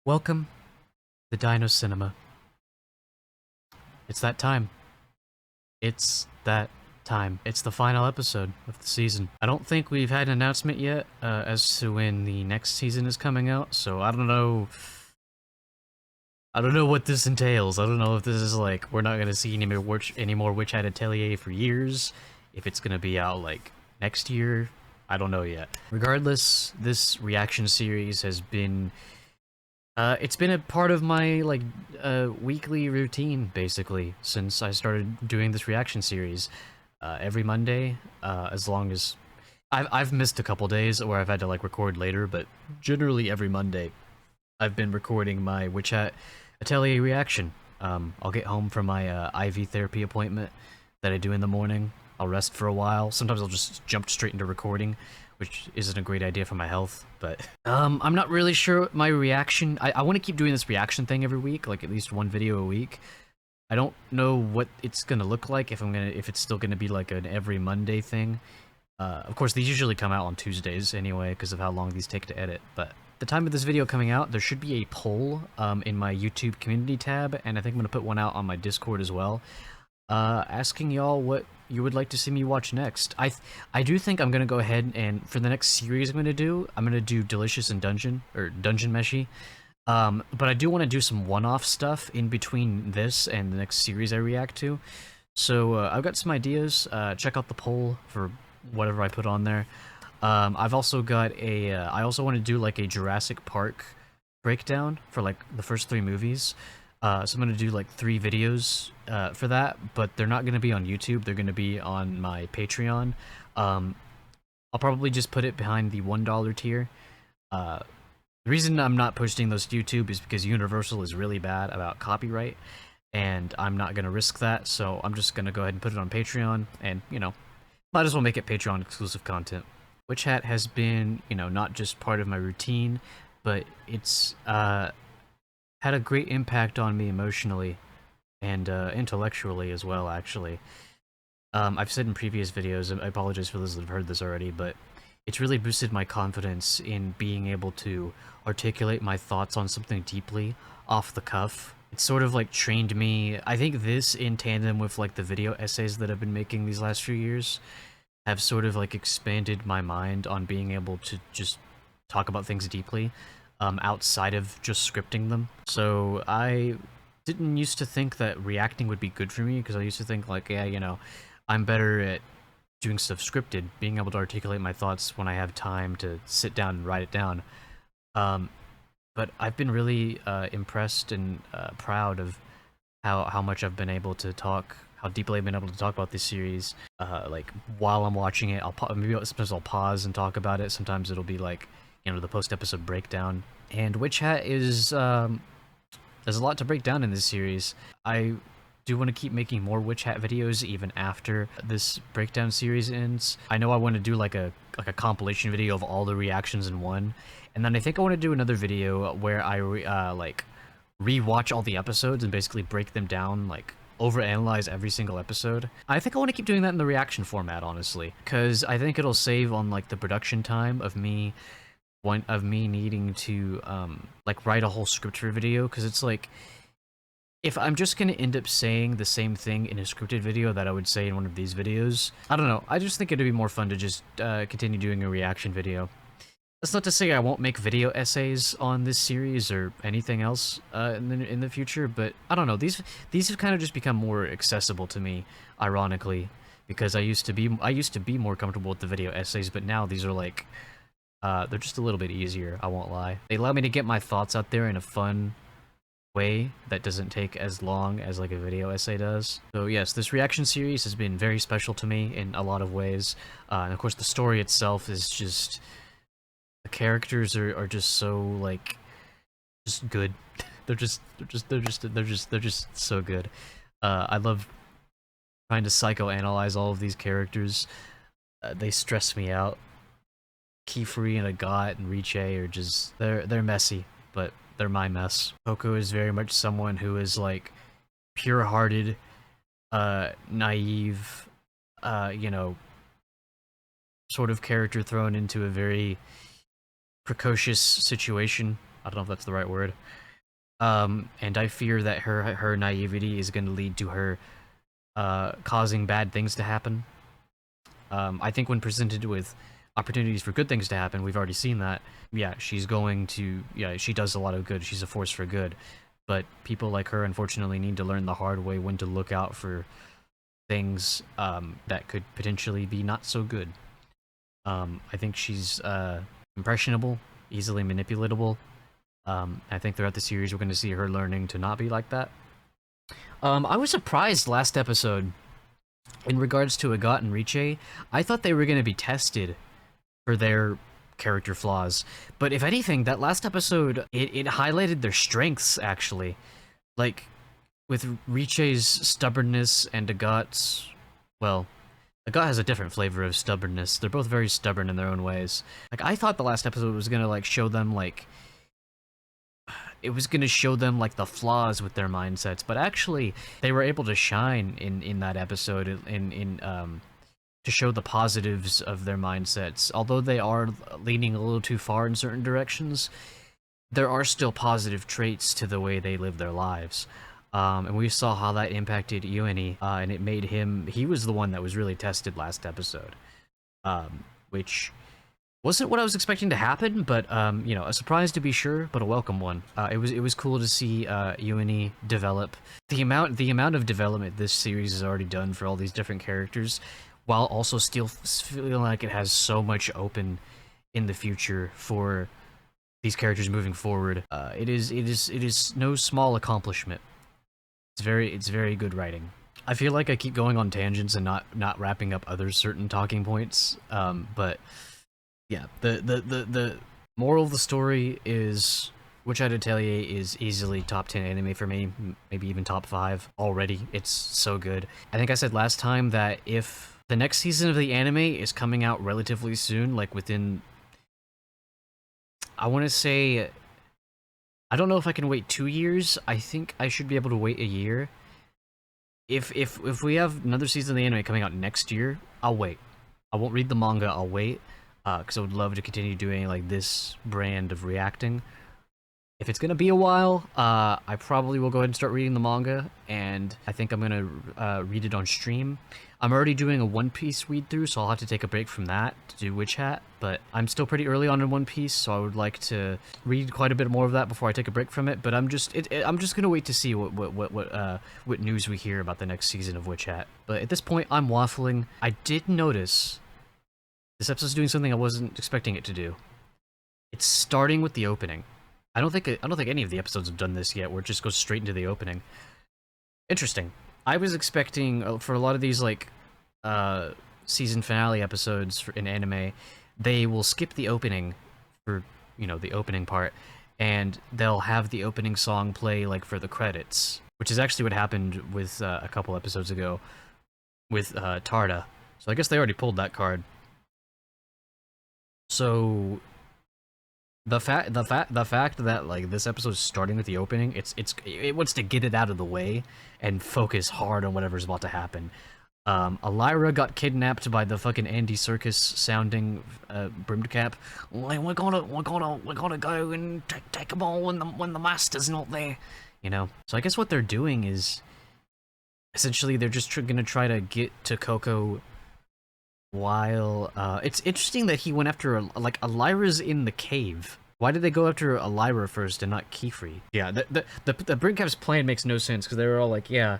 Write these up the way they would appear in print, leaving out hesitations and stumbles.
Welcome to Dino Cinema. It's that time. It's that time. It's the final episode of the season. I don't think we've had an announcement yet as to when the next season is coming out, so I don't know. I don't know what this entails. I don't know if this is like we're not gonna see any more Witch Hat Atelier for years. If it's gonna be out like next year, I don't know yet. Regardless, this reaction series has been it's been a part of my weekly routine basically since I started doing this reaction series. Every Monday, as long as I've missed a couple days where I've had to like record later, but generally every Monday I've been recording my Witch Hat Atelier reaction. I'll get home from my IV therapy appointment that I do in the morning. I'll rest for a while. Sometimes I'll just jump straight into recording, which isn't a great idea for my health, but I'm not really sure my reaction. I want to keep doing this reaction thing every week, like at least one video a week. I don't know what it's gonna look like, if it's still gonna be like an every Monday thing. Of course, these usually come out on Tuesdays anyway, because of how long these take to edit, but the time of this video coming out, there should be a poll in my YouTube community tab, and I think I'm gonna put one out on my Discord as well, asking y'all what you would like to see me watch next. I do think I'm gonna go ahead and for the next series I'm gonna do Delicious and Dungeon or Dungeon Meshy. But I do want to do some one-off stuff in between this and the next series I react to. So I've got some ideas. Check out the poll for whatever I put on there. I've also got a. I also want to do like a Jurassic Park breakdown for like the first 3 movies. So I'm gonna do like 3 videos for that, but they're not gonna be on YouTube. They're gonna be on my Patreon. I'll probably just put it behind the $1 tier. The reason I'm not posting those to YouTube is because Universal is really bad about copyright, and I'm not gonna risk that. So I'm just gonna go ahead and put it on Patreon, and might as well make it Patreon exclusive content. Witch Hat has been, not just part of my routine, but it's had a great impact on me emotionally and intellectually as well, actually. I've said in previous videos, I apologize for those that have heard this already, but it's really boosted my confidence in being able to articulate my thoughts on something deeply off the cuff. It's sort of like trained me. I think this, in tandem with like the video essays that I've been making these last few years, have sort of like expanded my mind on being able to just talk about things deeply outside of just scripting them. So I didn't used to think that reacting would be good for me, because I used to think like, yeah, I'm better at doing stuff scripted, being able to articulate my thoughts when I have time to sit down and write it down. But I've been really impressed and proud of how much I've been able to talk, how deeply I've been able to talk about this series. Like while I'm watching it, sometimes I'll pause and talk about it. Sometimes it'll be like, the post-episode breakdown. And Witch Hat is there's a lot to break down in this series. I do want to keep making more Witch Hat videos even after this breakdown series ends. I know I want to do like a compilation video of all the reactions in one, and then I think I want to do another video where I rewatch all the episodes and basically break them down, like overanalyze every single episode. I think I want to keep doing that in the reaction format, honestly, because I think it'll save on like the production time of me needing to like write a whole script for a video, because it's like, if I'm just gonna end up saying the same thing in a scripted video that I would say in one of these videos, I don't know, I just think it'd be more fun to just continue doing a reaction video. That's not to say I won't make video essays on this series or anything else in the future, but I don't know, these have kind of just become more accessible to me, ironically, because I used to be more comfortable with the video essays, but now these are like, they're just a little bit easier, I won't lie. They allow me to get my thoughts out there in a fun way that doesn't take as long as like a video essay does. So yes, this reaction series has been very special to me in a lot of ways, and of course the story itself is just, the characters are just so like, just good. they're just so good. I love trying to psychoanalyze all of these characters. They stress me out. Qifrey and Agat and Riche are just, they're messy, but they're my mess. Coco is very much someone who is like pure-hearted, naive, sort of character thrown into a very precocious situation. don't know if that's the right word. And I fear that her naivety is going to lead to her causing bad things to happen. I think when presented with opportunities for good things to happen, we've already seen that. Yeah, she's going to. Yeah, she does a lot of good. She's a force for good. But people like her, unfortunately, need to learn the hard way when to look out for things that could potentially be not so good. I think she's impressionable, easily manipulatable. I think throughout the series, we're going to see her learning to not be like that. I was surprised last episode in regards to Agat and Riche. I thought they were going to be tested for their character flaws, but if anything, that last episode, it highlighted their strengths, actually. Like, with Riche's stubbornness and Agat's, well, Agat has a different flavor of stubbornness. They're both very stubborn in their own ways. Like, I thought the last episode was gonna, like, show them, like, it was gonna show them, like, the flaws with their mindsets, but actually, they were able to shine in that episode, to show the positives of their mindsets. Although they are leaning a little too far in certain directions, there are still positive traits to the way they live their lives. And we saw how that impacted Ioani, and it made him... He was the one that was really tested last episode, which wasn't what I was expecting to happen, but, you know, a surprise to be sure, but a welcome one. It was cool to see Ioani develop. The amount of development this series has already done for all these different characters, while also still feeling like it has so much open in the future for these characters moving forward. It is no small accomplishment. It's very good writing. I feel like I keep going on tangents and not wrapping up other certain talking points. But yeah, the moral of the story is Witch-Hat Atelier is easily top 10 anime for me, maybe even top 5 already. It's so good. I think I said last time that if the next season of the anime is coming out relatively soon, like within, I want to say, I don't know if I can wait 2 years. I think I should be able to wait a year. If we have another season of the anime coming out next year, I'll wait. I won't read the manga, I'll wait, because I would love to continue doing like this brand of reacting. If it's gonna be a while, I probably will go ahead and start reading the manga, and I think I'm gonna read it on stream. I'm already doing a One Piece read-through, so I'll have to take a break from that to do Witch-Hat, but I'm still pretty early on in One Piece, so I would like to read quite a bit more of that before I take a break from it, but I'm just gonna wait to see what news we hear about the next season of Witch-Hat. But at this point, I'm waffling. I did notice this episode's doing something I wasn't expecting it to do. It's starting with the opening. I don't think any of the episodes have done this yet, where it just goes straight into the opening. Interesting. I was expecting, for a lot of these, like, season finale episodes in anime, they will skip the opening for, you know, the opening part, and they'll have the opening song play, like, for the credits, which is actually what happened with, a couple episodes ago with, Tarda. So I guess they already pulled that card. So the fact that like this episode is starting with the opening, it wants to get it out of the way and focus hard on whatever's about to happen. Elira got kidnapped by the fucking Andy Serkis sounding brimmed cap. Like, we're gonna go and take them all when the master's not there, you know. So I guess what they're doing is essentially they're just gonna try to get to Coco. While, it's interesting that he went after, like, Elira's in the cave. Why did they go after Elira first and not qifrey? Yeah, the Brinkcap's plan makes no sense, because they were all like, yeah,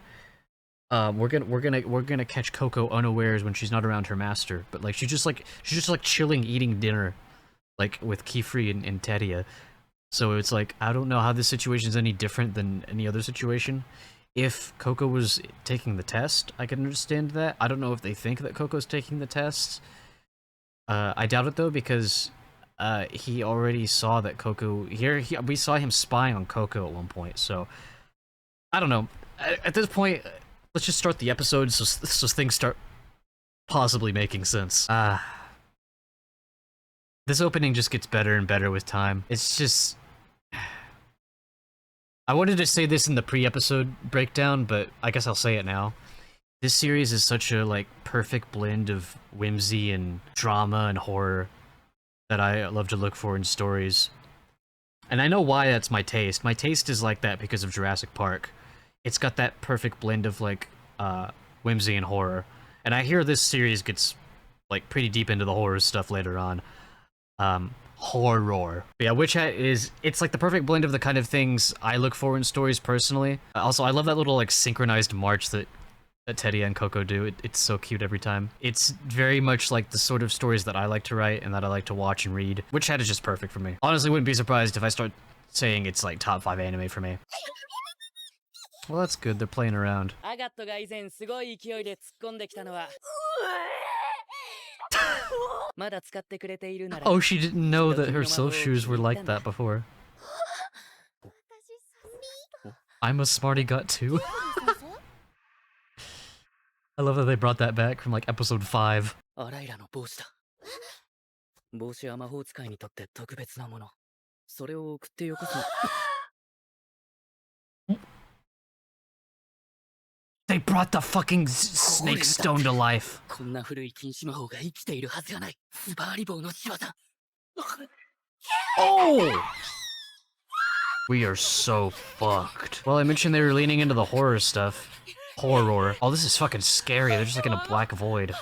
we're gonna catch Coco unawares when she's not around her master. But, like, she's just like chilling, eating dinner, like, with qifrey and Tedia. So it's like, I don't know how this situation's any different than any other situation. If Coco was taking the test, I can understand that. I don't know if they think that Coco's taking the test. I doubt it, though, because he already saw that Coco... we saw him spying on Coco at one point, so... I don't know. At this point, let's just start the episode so things start possibly making sense. This opening just gets better and better with time. It's just... I wanted to say this in the pre-episode breakdown, but I guess I'll say it now. This series is such a, like, perfect blend of whimsy and drama and horror that I love to look for in stories. And I know why that's my taste. My taste is like that because of Jurassic Park. It's got that perfect blend of like whimsy and horror. And I hear this series gets like pretty deep into the horror stuff later on. Horror. But yeah, Witch Hat it's like the perfect blend of the kind of things I look for in stories personally. Also, I love that little like synchronized march that Teddy and Coco do. It's so cute every time. It's very much like the sort of stories that I like to write and that I like to watch and read. Witch Hat is just perfect for me. Honestly, wouldn't be surprised if I start saying it's like top 5 anime for me. Well, that's good. They're playing around. Oh, she didn't know that her self shoes were like that before. I'm a smarty gut too. I love that they brought that back from like episode 5. They brought the fucking snake stone to life. Oh! We are so fucked. Well, I mentioned they were leaning into the horror stuff. Horror. Oh, this is fucking scary. They're just like in a black void.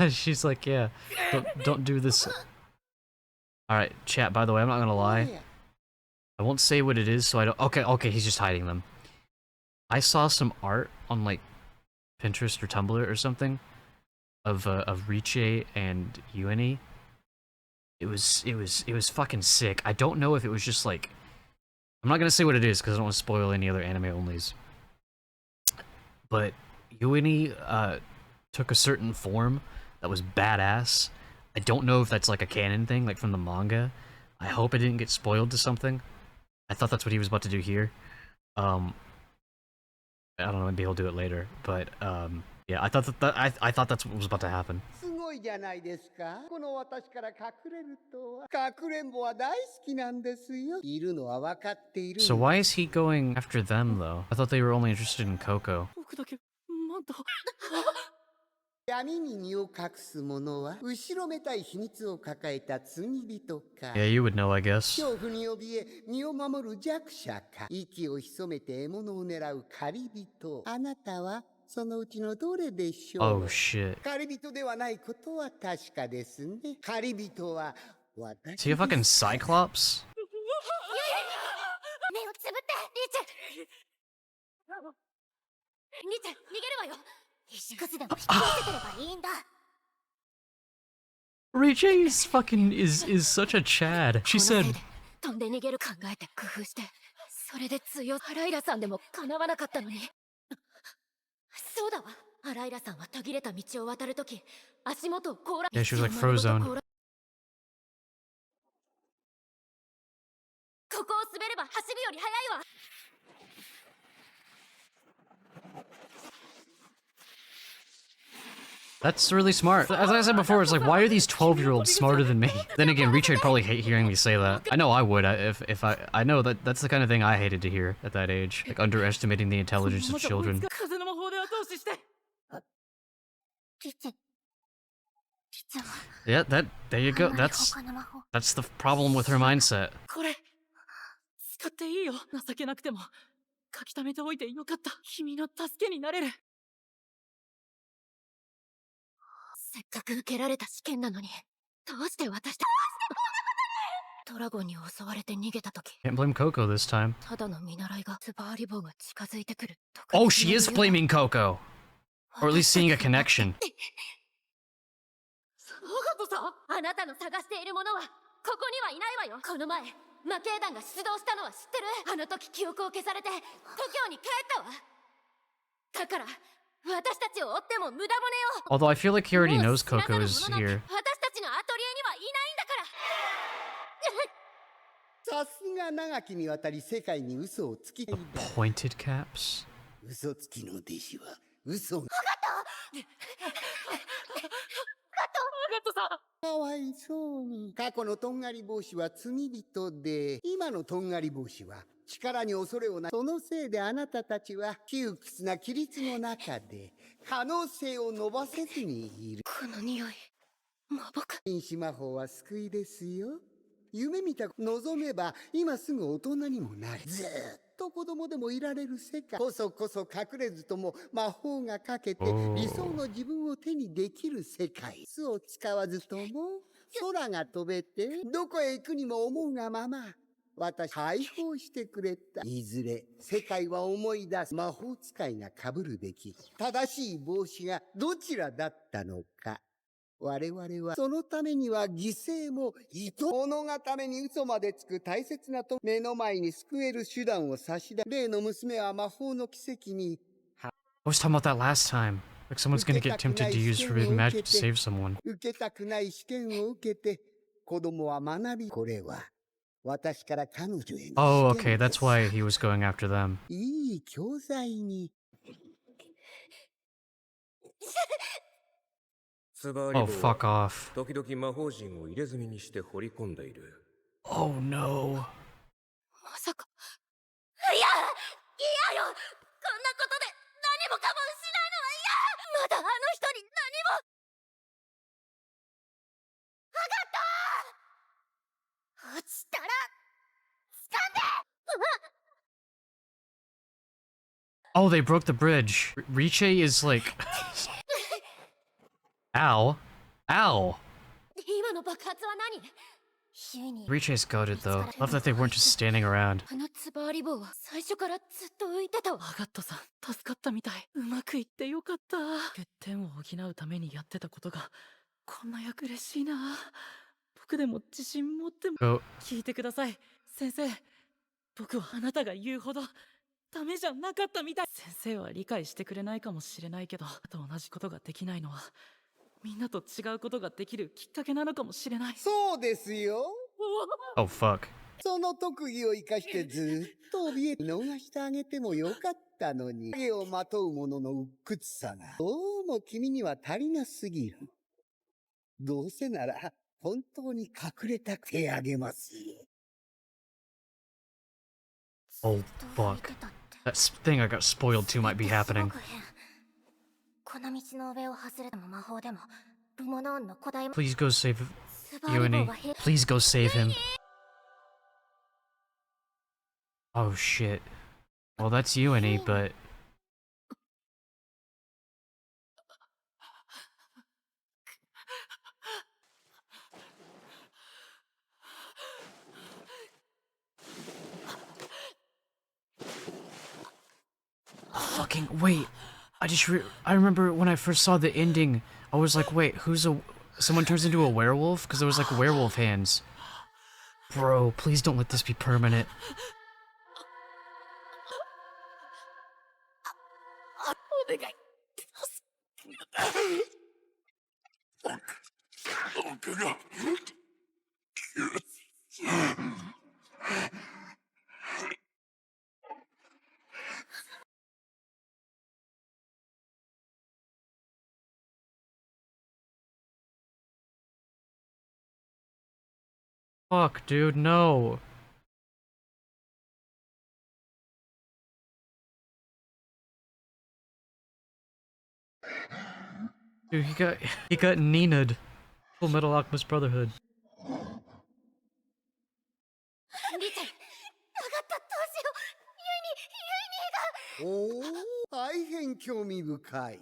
She's like, yeah, don't do this. Alright, chat, by the way, I'm not gonna lie. I won't say what it is, so I don't— okay, he's just hiding them. I saw some art on, like, Pinterest or Tumblr or something of Riche and Ueni. It was fucking sick. I don't know if it was just, like— I'm not gonna say what it is, because I don't want to spoil any other anime-onlys. But Ueni, took a certain form that was badass. I don't know if that's, like, a canon thing, like, from the manga. I hope it didn't get spoiled to something. I thought that's what he was about to do here. I don't know, maybe he'll do it later, but yeah, I thought I thought that's what was about to happen. So why is he going after them though? I thought they were only interested in Coco. Yeah, you would know, I guess. Oh shit. Is he a fucking Cyclops? Riche fucking is such a Chad. She said, yeah, she was like Frozone. That's really smart. As I said before, it's like, why are these 12-year-olds smarter than me? Then again, Riche would probably hate hearing me say that. I know I would, if I know that's the kind of thing I hated to hear at that age. Like, underestimating the intelligence of children. Yeah, there you go. That's the problem with her mindset. Can't blame Coco this time. Oh, she is blaming Coco! Or at least seeing a connection. Although I feel like he already knows Coco is here. The pointed caps? 禁止魔法は救いですよ。夢見た望めば今すぐ大人にもなれ、ずーっと子供でもいられる世界こそ隠れずとも魔法がかけて理想 Oh. の自分を手にできる世界。巣を使わずとも空が飛べてどこへ行くにも思うがまま私解放してくれた。いずれ世界は思い出す。魔法使いが被るべき正しい帽子がどちらだったのか。我々はそのためには犠牲も物がために嘘までつく大切なと目の前に救える手段を差し出例の娘は魔法の奇跡に I was talking about that last time. Like someone's gonna get tempted to use forbidden magic to save someone. 受けたくない試験を受けて子供は学びこれは私から彼女への Oh, 試 okay, 験で that's す why he was going after them. いい教材につばり Oh, 棒 fuck は off. 時々魔法陣を入れ墨にして掘り込んでいる。 Oh no. まさか。いや、嫌よ。こんなことで何もかも失うのは嫌。まだあの人に何も。分かった。落ちたら掴んで。 Oh, they broke the bridge. Riche is like... Ow. Ow. 今の爆発は何？ヒュイに Riche's goaded though. Love that they weren't just standing around. あのつばあり棒は最初からずっと浮いてたわ。アガットさん、助かったみたい。うまくいってよかった。欠点を補うためにやってたことが、こんな役嬉しいな。僕でも自信持っても。 Go. 聞いてください、先生。僕はあなたが言うほど、ダメじゃなかったみたい。先生は理解してくれないかもしれないけど、と同じことができないのは、みんなと違うことができるきっかけなのかもしれない。そうですよ Oh, fuck. その特技を生かしてずっと怯え逃してあげてもよかったのに影をまとう者の鬱屈さがどうも君には足りなすぎる。どうせなら本当に隠れたくてあげますよ。 Oh, fuck. That thing I got spoiled to might be happening. この道の上を外れても魔法でもルモノーンの古代 Please go save つばあり棒 Uni. は平 Please go save him. Oh shit. Well, that's Uni, but... Fucking wait. I remember when I first saw the ending, I was like, wait, someone turns into a werewolf? Because there was like werewolf hands. Bro, please don't let this be permanent. Fuck, dude, no. Dude, he got Nina'd. Full Metal Alchemist Brotherhood. リチェ、上がったどうしよう。ユイニーが。おお、大変興味深い。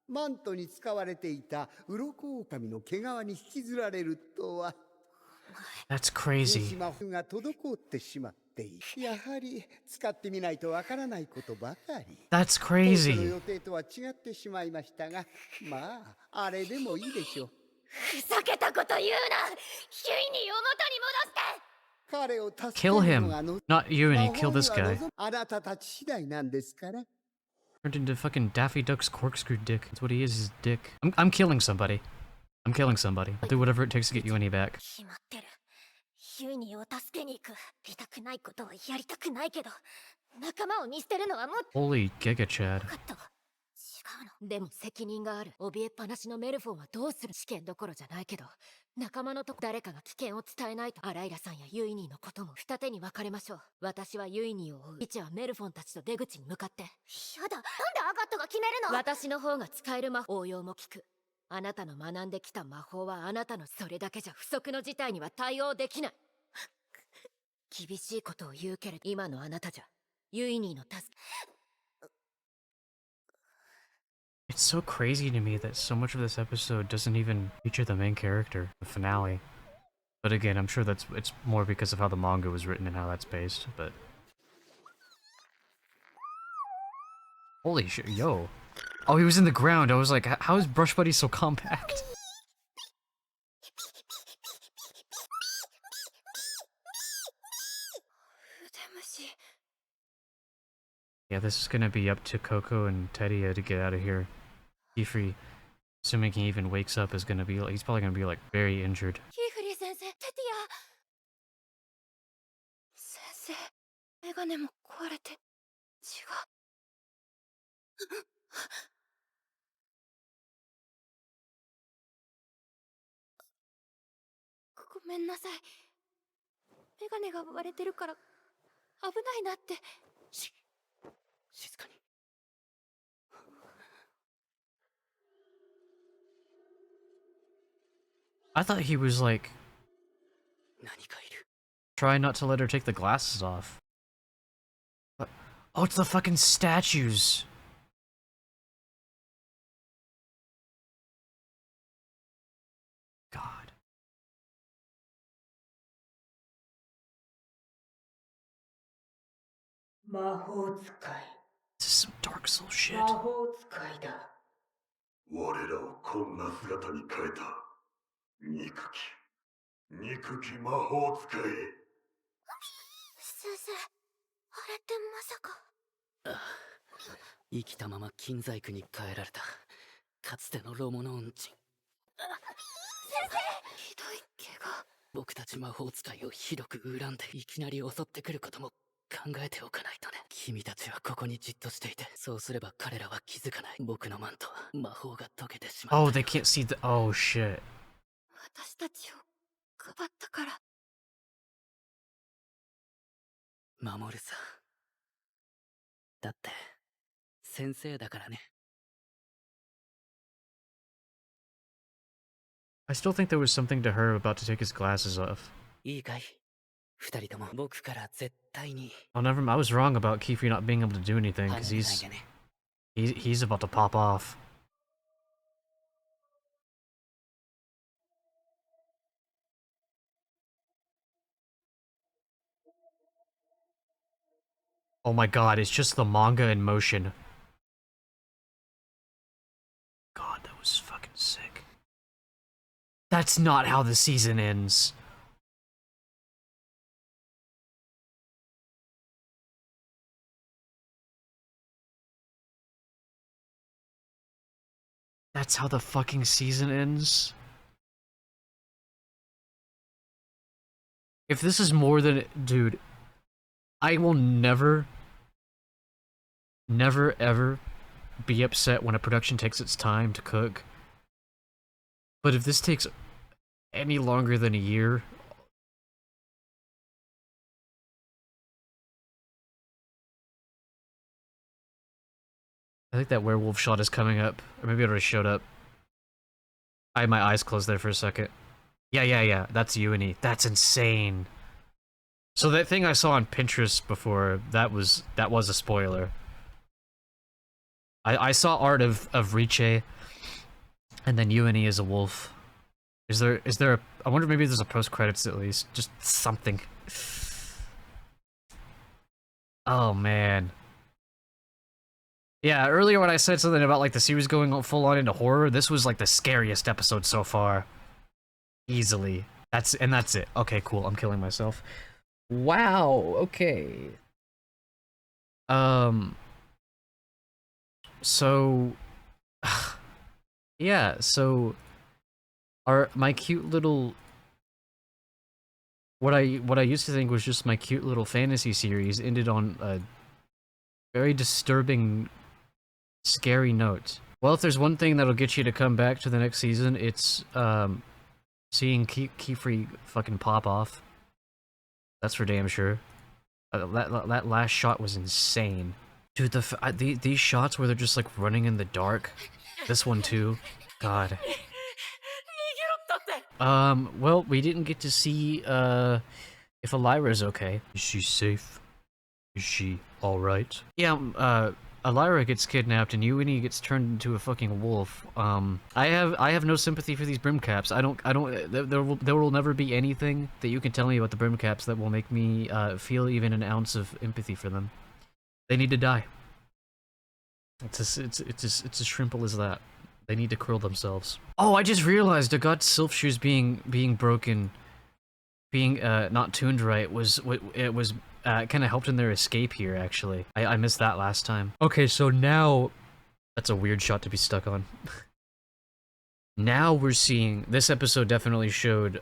マントに使われていた鱗狼の毛皮に引きずられるとは。 That's 禁 crazy. 止魔法が滞ってしまっている。やはり使ってみないとわからないことばかり。 That's 当初の crazy. 予定とは違ってしまいましたが、まああれでもいいでしょう。ふざけたこと言うな。ヒュイニーを元に戻して。彼を助け Kill るの him. が Not Uni, 魔 kill 法に this は guy. あなたたち次第なんですから。 Turned into fucking Daffy Duck's corkscrew dick. That's what he is dick. I'm killing somebody. I'm killing somebody. I'll do whatever it takes to get Uni back. 決まってる。ヒュイニーを助けに行く。やりたくないことはやりたくないけど、仲間を見捨てるのはもっと Holy Giga Chad. 分かったわ。違うの。でも責任がある。怯えっぱなしのメルフォンはどうする。試験どころじゃないけど、仲間のとこ誰かが危険を伝えないと。アライラさんやユイニーのことも二手に分かれましょう。私はユイニーを追う。リチはメルフォンたちと出口に向かって。やだ。なんでアガットが決めるの。私の方が使える魔法応用も効く。あなたの学んできた魔法はあなたのそれだけじゃ不測の事態には対応できない。厳しいことを言うけれど、今のあなたじゃユイニーの助け。 It's so crazy to me that so much of this episode doesn't even feature the main character, the finale. But again, I'm sure it's more because of how the manga was written and how that's based, but... Holy shit, yo. Oh, he was in the ground. I was like, how is Brush Buddy so compact? Yeah, this is gonna be up to Coco and Tedia to get out of here. Qifrey, assuming he even wakes up, is gonna be like, he's probably gonna be like very injured. キーフリー先生、テティア先生、メガネも壊れて血が。ごめんなさい。メガネが割れてるから危ないなって。静かに。I thought he was like, 何かいる。 trying not to let her take the glasses off. But, oh, it's the fucking statues! God. This is some Dark Soul shit. 我らをこんな姿に変えた憎き魔法使い。先生、あれってまさか。ああ、生きたまま金細工に変えられたかつてのロモノ恩人。先生、ひどい怪我。僕たち魔法使いをひどく恨んでいきなり襲ってくることも考えておかないとね。君たちはここにじっとしていて、そうすれば彼らは気づかない。僕のマントは魔法が解けてしまった。 Oh, they can't see the- oh shit. 私たちをかばったから。守るさ。だって先生だからね。 I still think there was something to her about to take his glasses off. いいかい、二人とも僕から絶対に Oh, never mind. I was wrong about Qifrey not being able to do anything, 離 because れないでね。 he's about to pop off. Oh my god, it's just the manga in motion. God, that was fucking sick. That's not how the season ends. That's how the fucking season ends? If this is more than... Dude, I will never ever be upset when a production takes its time to cook. But if this takes any longer than a year... I think that werewolf shot is coming up. Or maybe it already showed up. I had my eyes closed there for a second. Yeah. That's Uini. That's insane. So that thing I saw on Pinterest before, that was a spoiler. I saw art of Riche, and then Uini is a wolf. Is there a, I wonder maybe there's a post-credits at least. Just something. Oh man. Yeah, earlier when I said something about like the series going full on into horror, this was like the scariest episode so far. Easily. That's it. Okay, cool. I'm killing myself. Wow, okay. So yeah, so my cute little what I used to think was just my cute little fantasy series ended on a very disturbing, scary note. Well, if there's one thing that'll get you to come back to the next season, it's seeing Qifrey fucking pop off. That's for damn sure. That last shot was insane. Dude, these shots where they're just like running in the dark. This one too. God. 逃げろったって。 Well, we didn't get to see, if Elira's okay. Is she safe? Is she alright? Yeah, Elira gets kidnapped and Uini gets turned into a fucking wolf. I have no sympathy for these Brimcaps. There will never be anything that you can tell me about the Brimcaps that will make me, feel even an ounce of empathy for them. They need to die. It's as simple as that. They need to curl themselves. Oh, I just realized the god Sylph shoes being broken, being not tuned right was kind of helped in their escape here. Actually, I missed that last time. Okay, so now that's a weird shot to be stuck on. Now we're seeing this episode definitely showed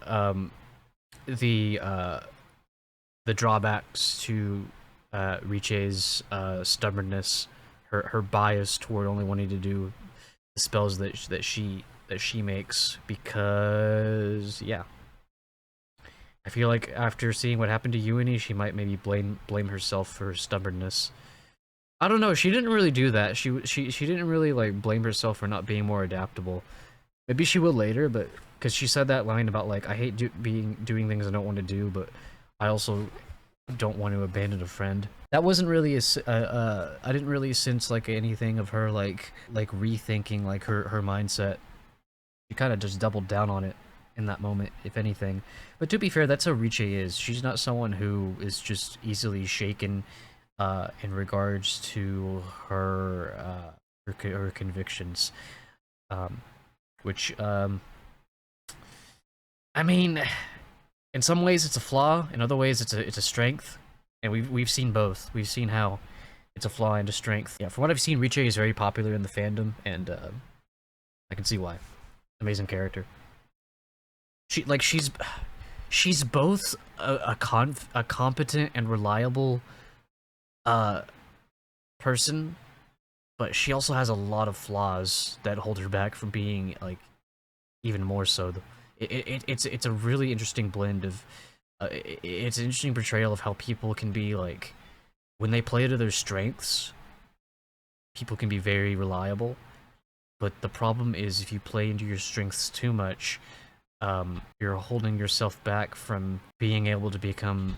the drawbacks to Riche's stubbornness, her bias toward only wanting to do the spells that she makes, because yeah, I feel like after seeing what happened to Uini, she might maybe blame herself for her stubbornness. I don't know. She didn't really do that. She didn't really like blame herself for not being more adaptable. Maybe she will later, but because she said that line about like, I hate doing things I don't want to do, but I also don't want to abandon a friend. That wasn't really I didn't really sense like anything of her like rethinking like her mindset. She kind of just doubled down on it in that moment, if anything. But to be fair, that's how Riche is. She's not someone who is just easily shaken in regards to her her convictions. Which I mean, in some ways it's a flaw, in other ways it's a strength, and we've seen both. We've seen how it's a flaw and a strength. Yeah, from what I've seen, Riche is very popular in the fandom, and I can see why. Amazing character. She's both a competent and reliable person, but she also has a lot of flaws that hold her back from being like even more so. It's a really interesting blend of it's an interesting portrayal of how people can be like, when they play to their strengths, people can be very reliable, but the problem is if you play into your strengths too much, you're holding yourself back from being able to become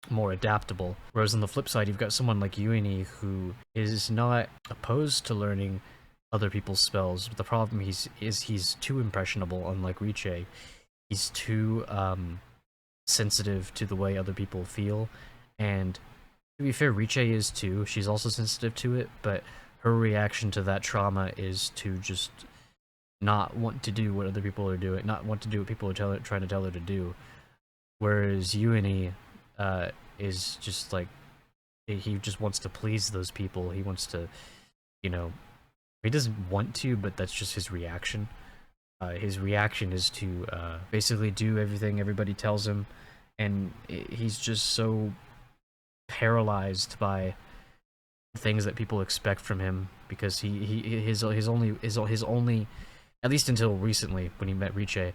more adaptable. Whereas on the flip side, you've got someone like Uini who is not opposed to learning other people's spells, but the problem is he's too impressionable. Unlike Riche, he's too sensitive to the way other people feel, and to be fair, Riche is too. She's also sensitive to it, but her reaction to that trauma is to just not want to do what other people are doing, not want to do what people are trying to tell her to do. Whereas Uini is just like, he just wants to please those people. He wants to, he doesn't want to, but that's just his reaction. His reaction is to basically do everything everybody tells him, and he's just so paralyzed by things that people expect from him, because his only, at least until recently when he met Riche,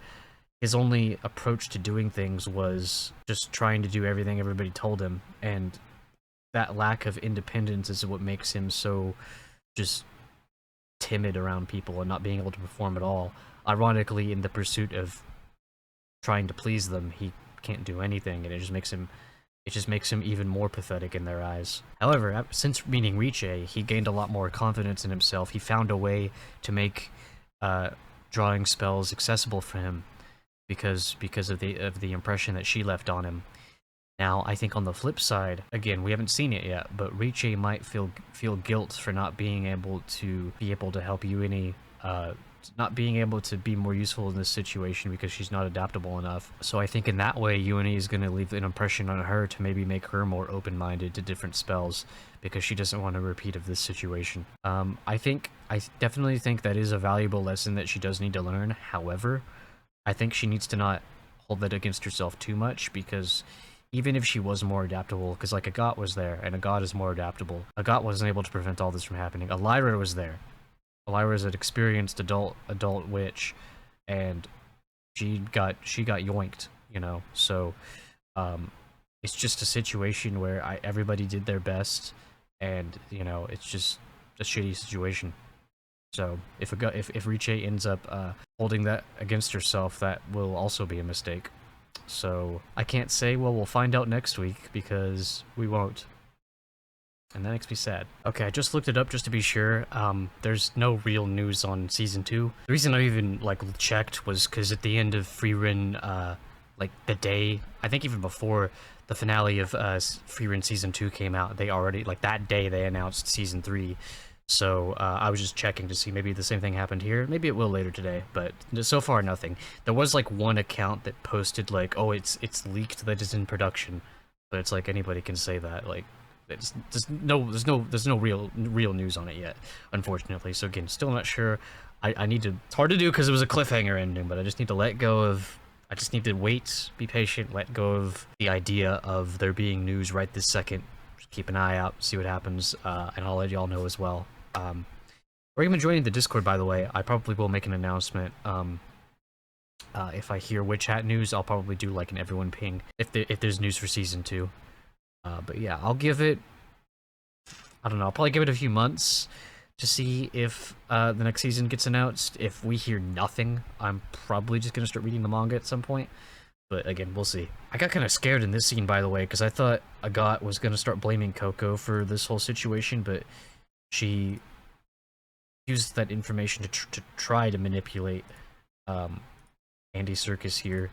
his only approach to doing things was just trying to do everything everybody told him, and that lack of independence is what makes him so just timid around people and not being able to perform at all. Ironically, in the pursuit of trying to please them, he can't do anything, and it just makes him even more pathetic in their eyes. However, since meeting Riche, he gained a lot more confidence in himself. He found a way to make drawing spells accessible for him because of the impression that she left on him. Now, I think on the flip side, again, we haven't seen it yet, but Riche might feel guilt for not being able to help Uini, not being able to be more useful in this situation because she's not adaptable enough. So I think in that way, Uini is going to leave an impression on her to maybe make her more open-minded to different spells, because she doesn't want a repeat of this situation. I definitely think that is a valuable lesson that she does need to learn. However, I think she needs to not hold that against herself too much, because even if she was more adaptable, because like Agat was there, and Agat is more adaptable, Agat wasn't able to prevent all this from happening. Elira was there. Elira is an experienced adult witch, and she got yoinked, So it's just a situation where everybody did their best, and it's just a shitty situation. So if Riche ends up holding that against herself, that will also be a mistake. So I can't say, well, we'll find out next week, because we won't. And that makes me sad. Okay, I just looked it up just to be sure. There's no real news on Season 2. The reason I even, like, checked was because at the end of Freerun, like, the day, I think even before the finale of Freerun Season 2 came out, they already, like, that day they announced Season 3. So I was just checking to see maybe the same thing happened here. Maybe it will later today, but so far nothing. There was, like, one account that posted, like, oh, it's leaked that it's in production. But it's like anybody can say that, like, there's no real news on it yet, unfortunately. So again, still not sure. I need to. It's hard to do because it was a cliffhanger ending, but I just need to let go of. I just need to wait, be patient, let go of the idea of there being news right this second. Just keep an eye out, see what happens, and I'll let y'all know as well. Or even joining the Discord, by the way. I probably will make an announcement. If I hear Witch Hat news, I'll probably do like an everyone ping if there's news for Season 2. But yeah, I'll give it, I don't know, I'll probably give it a few months to see if the next season gets announced. If we hear nothing, I'm probably just going to start reading the manga at some point. But again, we'll see. I got kind of scared in this scene, by the way, because I thought Agat was going to start blaming Coco for this whole situation, but she used that information to try to manipulate Andy Serkis here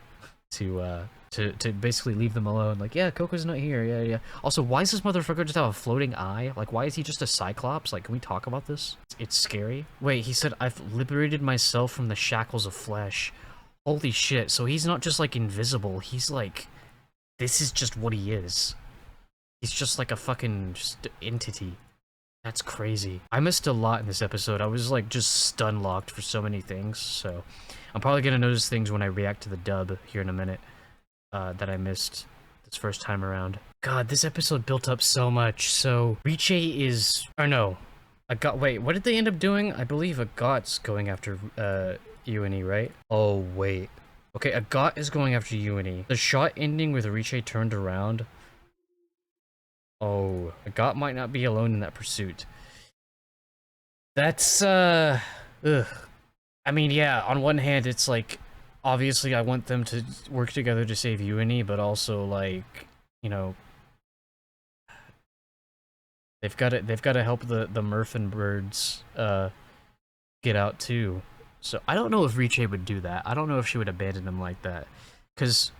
to basically leave them alone. Like, yeah, Coco's not here, yeah. Also, why does this motherfucker just have a floating eye? Like, why is he just a Cyclops? Like, can we talk about this? It's scary. Wait, he said, I've liberated myself from the shackles of flesh. Holy shit, so he's not just, like, invisible. He's, like, this is just what he is. He's just, like, a fucking just entity. That's crazy. I missed a lot in this episode. I was, like, just stun-locked for so many things, so I'm probably gonna notice things when I react to the dub here in a minute. That I missed this first time around. God, this episode built up so much. So Riche is, or no, wait, what did they end up doing? I believe Agat's going after Ueni, right? Oh wait, okay, Agat is going after Ueni. The shot ending with Riche turned around. Oh, Agat might not be alone in that pursuit. That's ugh. I mean, yeah, on one hand it's like, obviously, I want them to work together to save Ueni, but also, like, you know, they've got to help the Murphin birds get out too. So I don't know if Riche would do that. I don't know if she would abandon them like that, because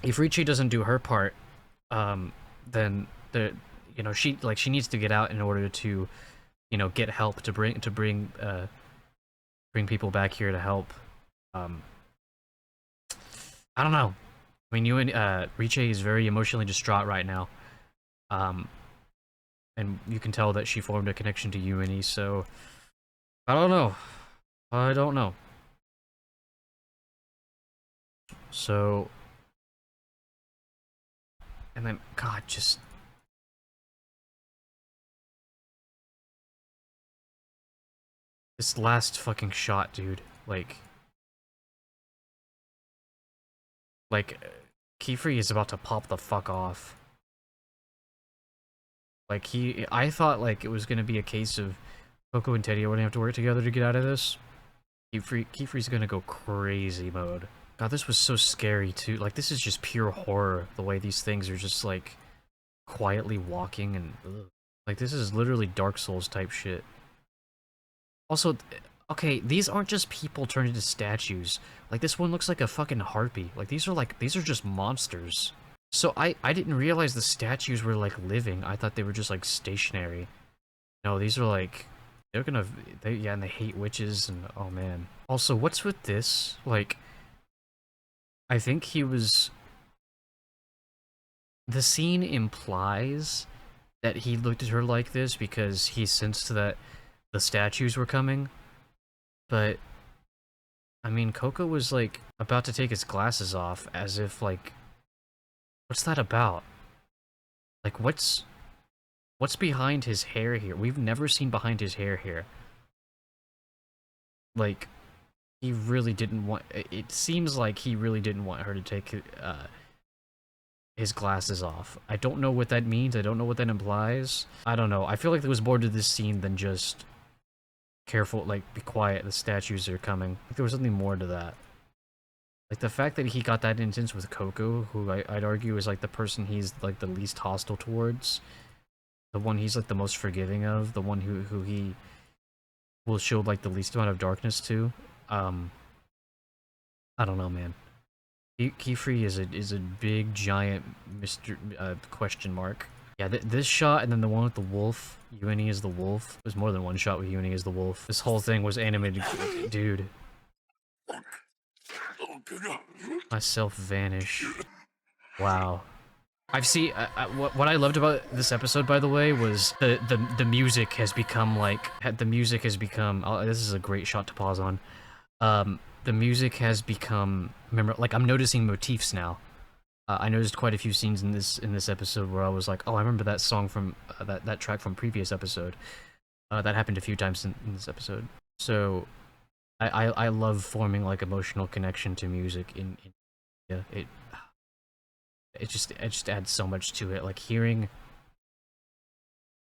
if Riche doesn't do her part, then she needs to get out in order to, get help to bring people back here to help. I don't know. I mean, Riche is very emotionally distraught right now. And you can tell that she formed a connection to Ueni, so I don't know. I don't know. So, and then, God, just this last fucking shot, dude. Like, qifrey is about to pop the fuck off. Like, I thought, like, it was gonna be a case of Coco and Teddy are gonna have to work together to get out of this. qifrey's gonna go crazy mode. God, this was so scary, too. Like, this is just pure horror, the way these things are just, like, quietly walking and... Ugh. Like, this is literally Dark Souls type shit. Also, okay, these aren't just people turned into statues. Like, this one looks like a fucking harpy. Like, these are just monsters. So, I didn't realize the statues were, like, living. I thought they were just, like, stationary. No, these are, like... and they hate witches, and... Oh, man. Also, what's with this? Like... I think he was... The scene implies that he looked at her like this because he sensed that the statues were coming. But... I mean, Coco was, like, about to take his glasses off as if, like... What's that about? Like, what's behind his hair here? We've never seen behind his hair here. Like, he really didn't want... It seems like he really didn't want her to take his glasses off. I don't know what that means. I don't know what that implies. I don't know. I feel like there was more to this scene than just careful, like, be quiet, the statues are coming. Like, there was something more to that. Like, the fact that he got that instance with Coco, who I'd argue is, like, the person he's, like, the least hostile towards. The one he's, like, the most forgiving of. The one who he will show, like, the least amount of darkness to. I don't know, man. Qifrey is a big, giant question mark. Yeah, this shot and then the one with the wolf, Yuini is the wolf. There's more than one shot with Yuini as the wolf. This whole thing was animated, dude. Myself vanish. Wow. I've seen what I loved about this episode, by the way, was the music has become like the music has become. Oh, this is a great shot to pause on. The music has become like I'm noticing motifs now. I noticed quite a few scenes in this episode where I was like, oh, I remember that song from that track from previous episode. That happened a few times in this episode. So I love forming like emotional connection to music in yeah, it just adds so much to it. Like hearing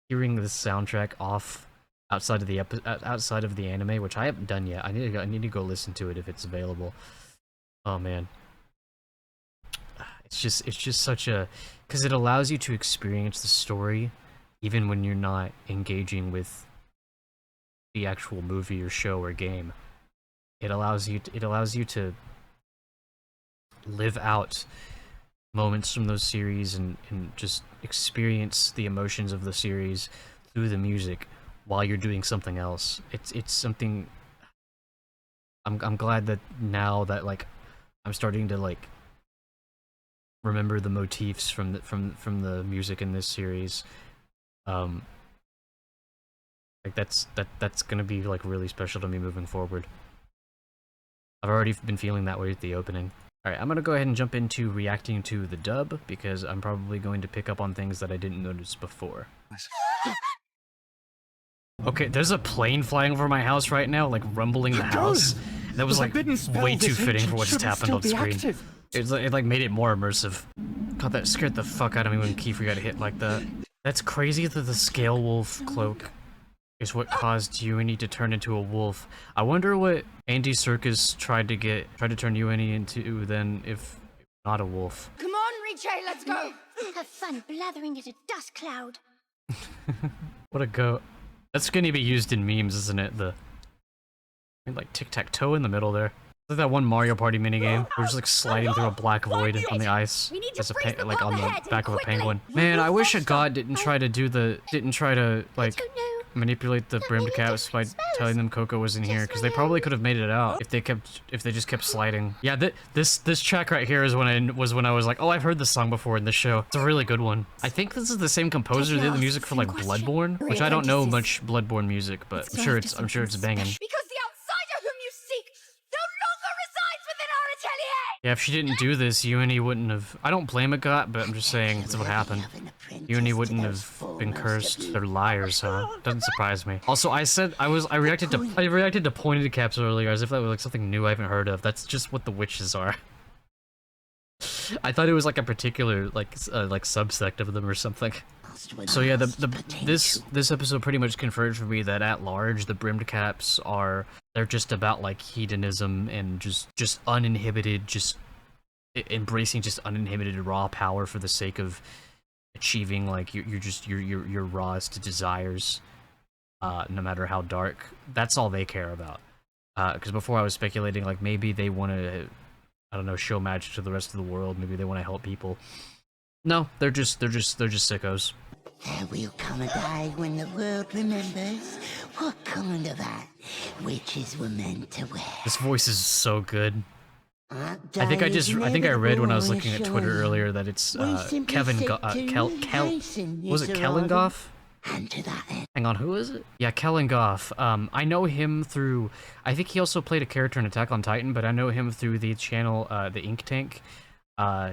the soundtrack off outside of the anime, which I haven't done yet. I need to go listen to it if it's available. Oh man. It's just such a, because it allows you to experience the story even when you're not engaging with the actual movie or show or game. It allows you to live out moments from those series and just experience the emotions of the series through the music while you're doing something else. It's something I'm glad that now that like I'm starting to like remember the motifs from the music in this series. Like that's gonna be like really special to me moving forward. I've already been feeling that way with the opening. Alright, I'm gonna go ahead and jump into reacting to the dub, because I'm probably going to pick up on things that I didn't notice before. Okay, there's a plane flying over my house right now, like rumbling the house. That was like way too fitting for what just happened on screen. It like made it more immersive. God, that scared the fuck out of me when Qifrey got hit like that. That's crazy that the scale wolf cloak is what caused Yuini to turn into a wolf. I wonder what Andy Serkis tried to turn Yuini into then, if not a wolf. Come on, Richie, let's go! Have fun blathering at a dust cloud. What a goat. That's gonna be used in memes, isn't it? Like tic-tac-toe in the middle there. Like that one Mario Party minigame. We're just like sliding through a black void on the ice as like on the back of a penguin. Man, I wish a god didn't try to like manipulate the brimmed caps by telling them Coco was in here, because they probably could have made it out if they just kept sliding. Yeah, this track right here is when I was like, oh, I've heard this song before in the show. It's a really good one. I think this is the same composer who did the music for like Bloodborne, which I don't know much Bloodborne music, but I'm sure it's banging. Because the outsider whom you seek no longer resides within our atelier! Yeah, if she didn't do this, Yuini wouldn't have. I don't blame a god, but I'm just saying that's what happened. Yuini wouldn't have been cursed. They're liars, huh? Doesn't surprise me. Also, I reacted to pointed caps earlier as if that was like something new I haven't heard of. That's just what the witches are. I thought it was like a particular like subsect of them or something. So yeah, this episode pretty much confirmed for me that at large the brimmed caps they're just about like hedonism and just uninhibited, just embracing just uninhibited raw power for the sake of achieving like your rawest desires, no matter how dark. That's all they care about. Because before I was speculating like maybe they want to, I don't know, show magic to the rest of the world. Maybe they want to help people. No, they're just sickos. There will come a day when the world remembers what kind of hat witches were meant to wear. This voice is so good. I think I read when I was looking at Twitter earlier that it's Kevin was it Kellingoff? Hang on, who is it? Yeah, Kellingoff. I know him through, I think he also played a character in Attack on Titan, but I know him through the channel the Ink Tank.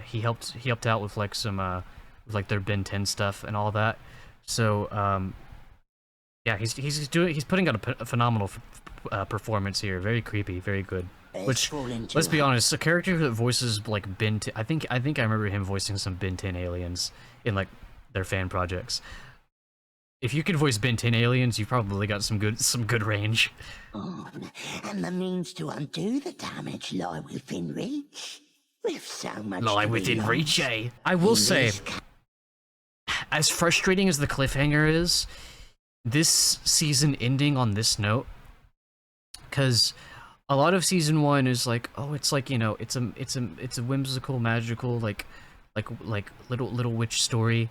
He helped out with like some like their Ben 10 stuff and all that. So yeah, he's putting out a phenomenal performance here. Very creepy, very good. Which, let's be honest, a character that voices like Ben 10, I think I remember him voicing some Ben 10 aliens in like their fan projects. If you can voice Ben 10 aliens, you probably got some good range. And the means to undo the damage lie within reach. With so much Lie to be within lost reach, eh? I will in say, this as frustrating as the cliffhanger is, this season ending on this note, because a lot of season 1 is like, oh, it's like, you know, it's a whimsical, magical, like little witch story.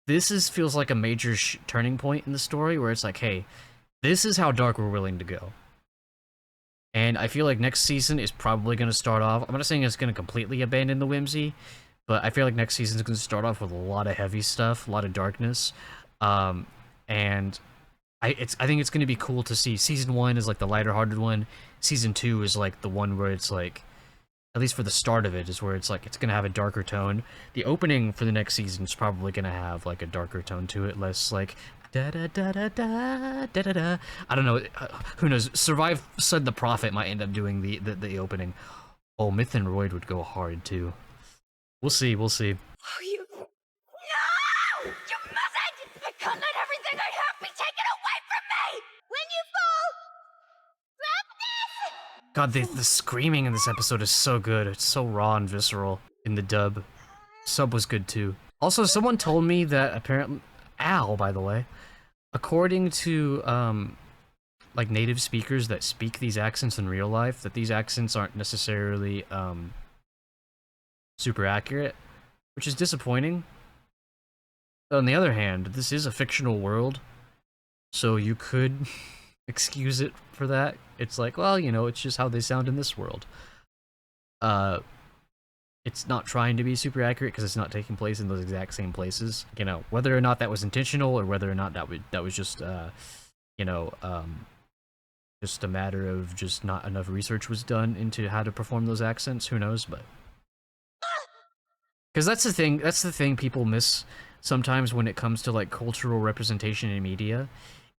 This feels like a major turning point in the story where it's like, hey, this is how dark we're willing to go. And I feel like next season is probably going to start off, I'm not saying it's going to completely abandon the whimsy, but I feel like next season is going to start off with a lot of heavy stuff, a lot of darkness. And I think it's going to be cool to see. Season 1 is like the lighter hearted one. Season 2 is like the one where it's like, at least for the start of it, is where it's like, it's going to have a darker tone. The opening for the next season is probably going to have like a darker tone to it, less like da da da da da da da da. I don't know, who knows. Survive Said the Prophet might end up doing the opening. Oh, Myth and Royd would go hard too. We'll see, we'll see. Oh, you... No! You mustn't! I can't let everything I have be taken away from me! When you fall... grab this! God, the screaming in this episode is so good. It's so raw and visceral in the dub. Sub was good too. Also, someone told me that apparently... Ow, by the way. According to, like, native speakers that speak these accents in real life, that these accents aren't necessarily, super accurate, which is disappointing. On the other hand, this is a fictional world, so you could excuse it for that. It's like, well, you know, it's just how they sound in this world. It's not trying to be super accurate because it's not taking place in those exact same places. You know, whether or not that was intentional or whether or not that was just, you know, just a matter of just not enough research was done into how to perform those accents. Who knows? But because that's the thing people miss sometimes when it comes to like cultural representation in media.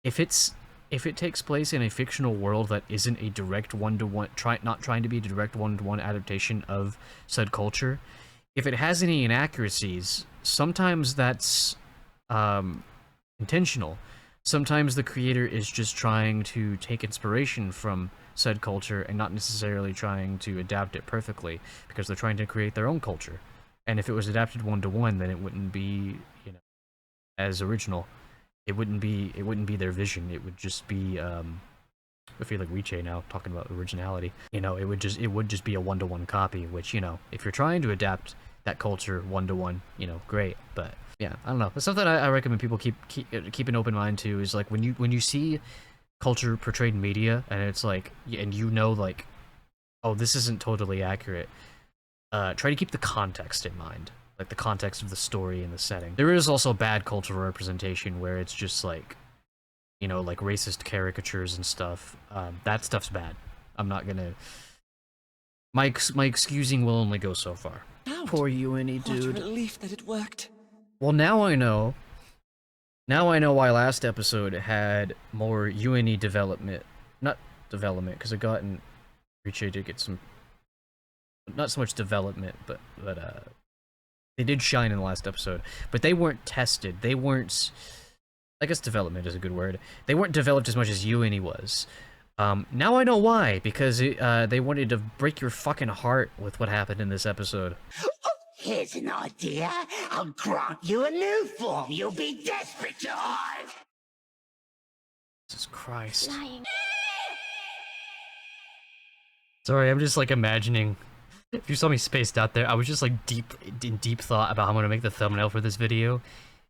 If it takes place in a fictional world that isn't a direct one-to-one, not trying to be a direct one-to-one adaptation of said culture, if it has any inaccuracies, sometimes that's intentional. Sometimes the creator is just trying to take inspiration from said culture and not necessarily trying to adapt it perfectly, because they're trying to create their own culture. And if it was adapted one-to-one, then it wouldn't be, you know, as original. It wouldn't be their vision. It would just be I feel like Weeche now talking about originality. You know, it would just be a one-to-one copy, which, you know, if you're trying to adapt that culture one-to-one, you know, great. But yeah, I don't know. That's something I recommend people keep an open mind to, is like when you see culture portrayed in media and it's like, and you know, like, oh, this isn't totally accurate. Try to keep the context in mind. Like the context of the story and the setting. There is also bad cultural representation where it's just like, you know, like racist caricatures and stuff. That stuff's bad. I'm not gonna... My excusing will only go so far. Poor Uini, dude. What a relief that it worked. Well, now I know. Now I know why last episode had more Uini development. Not development, because I got in... Richie did get some... Not so much development, but they did shine in the last episode, but they weren't tested. They weren't... I guess development is a good word. They weren't developed as much as Uini was. Now I know why, because they wanted to break your fucking heart with what happened in this episode. Here's an idea. I'll grant you a new form you'll be desperate to have. Jesus Christ. Lying. Sorry, I'm just like imagining... If you saw me spaced out there, I was just like in deep thought about how I'm gonna make the thumbnail for this video.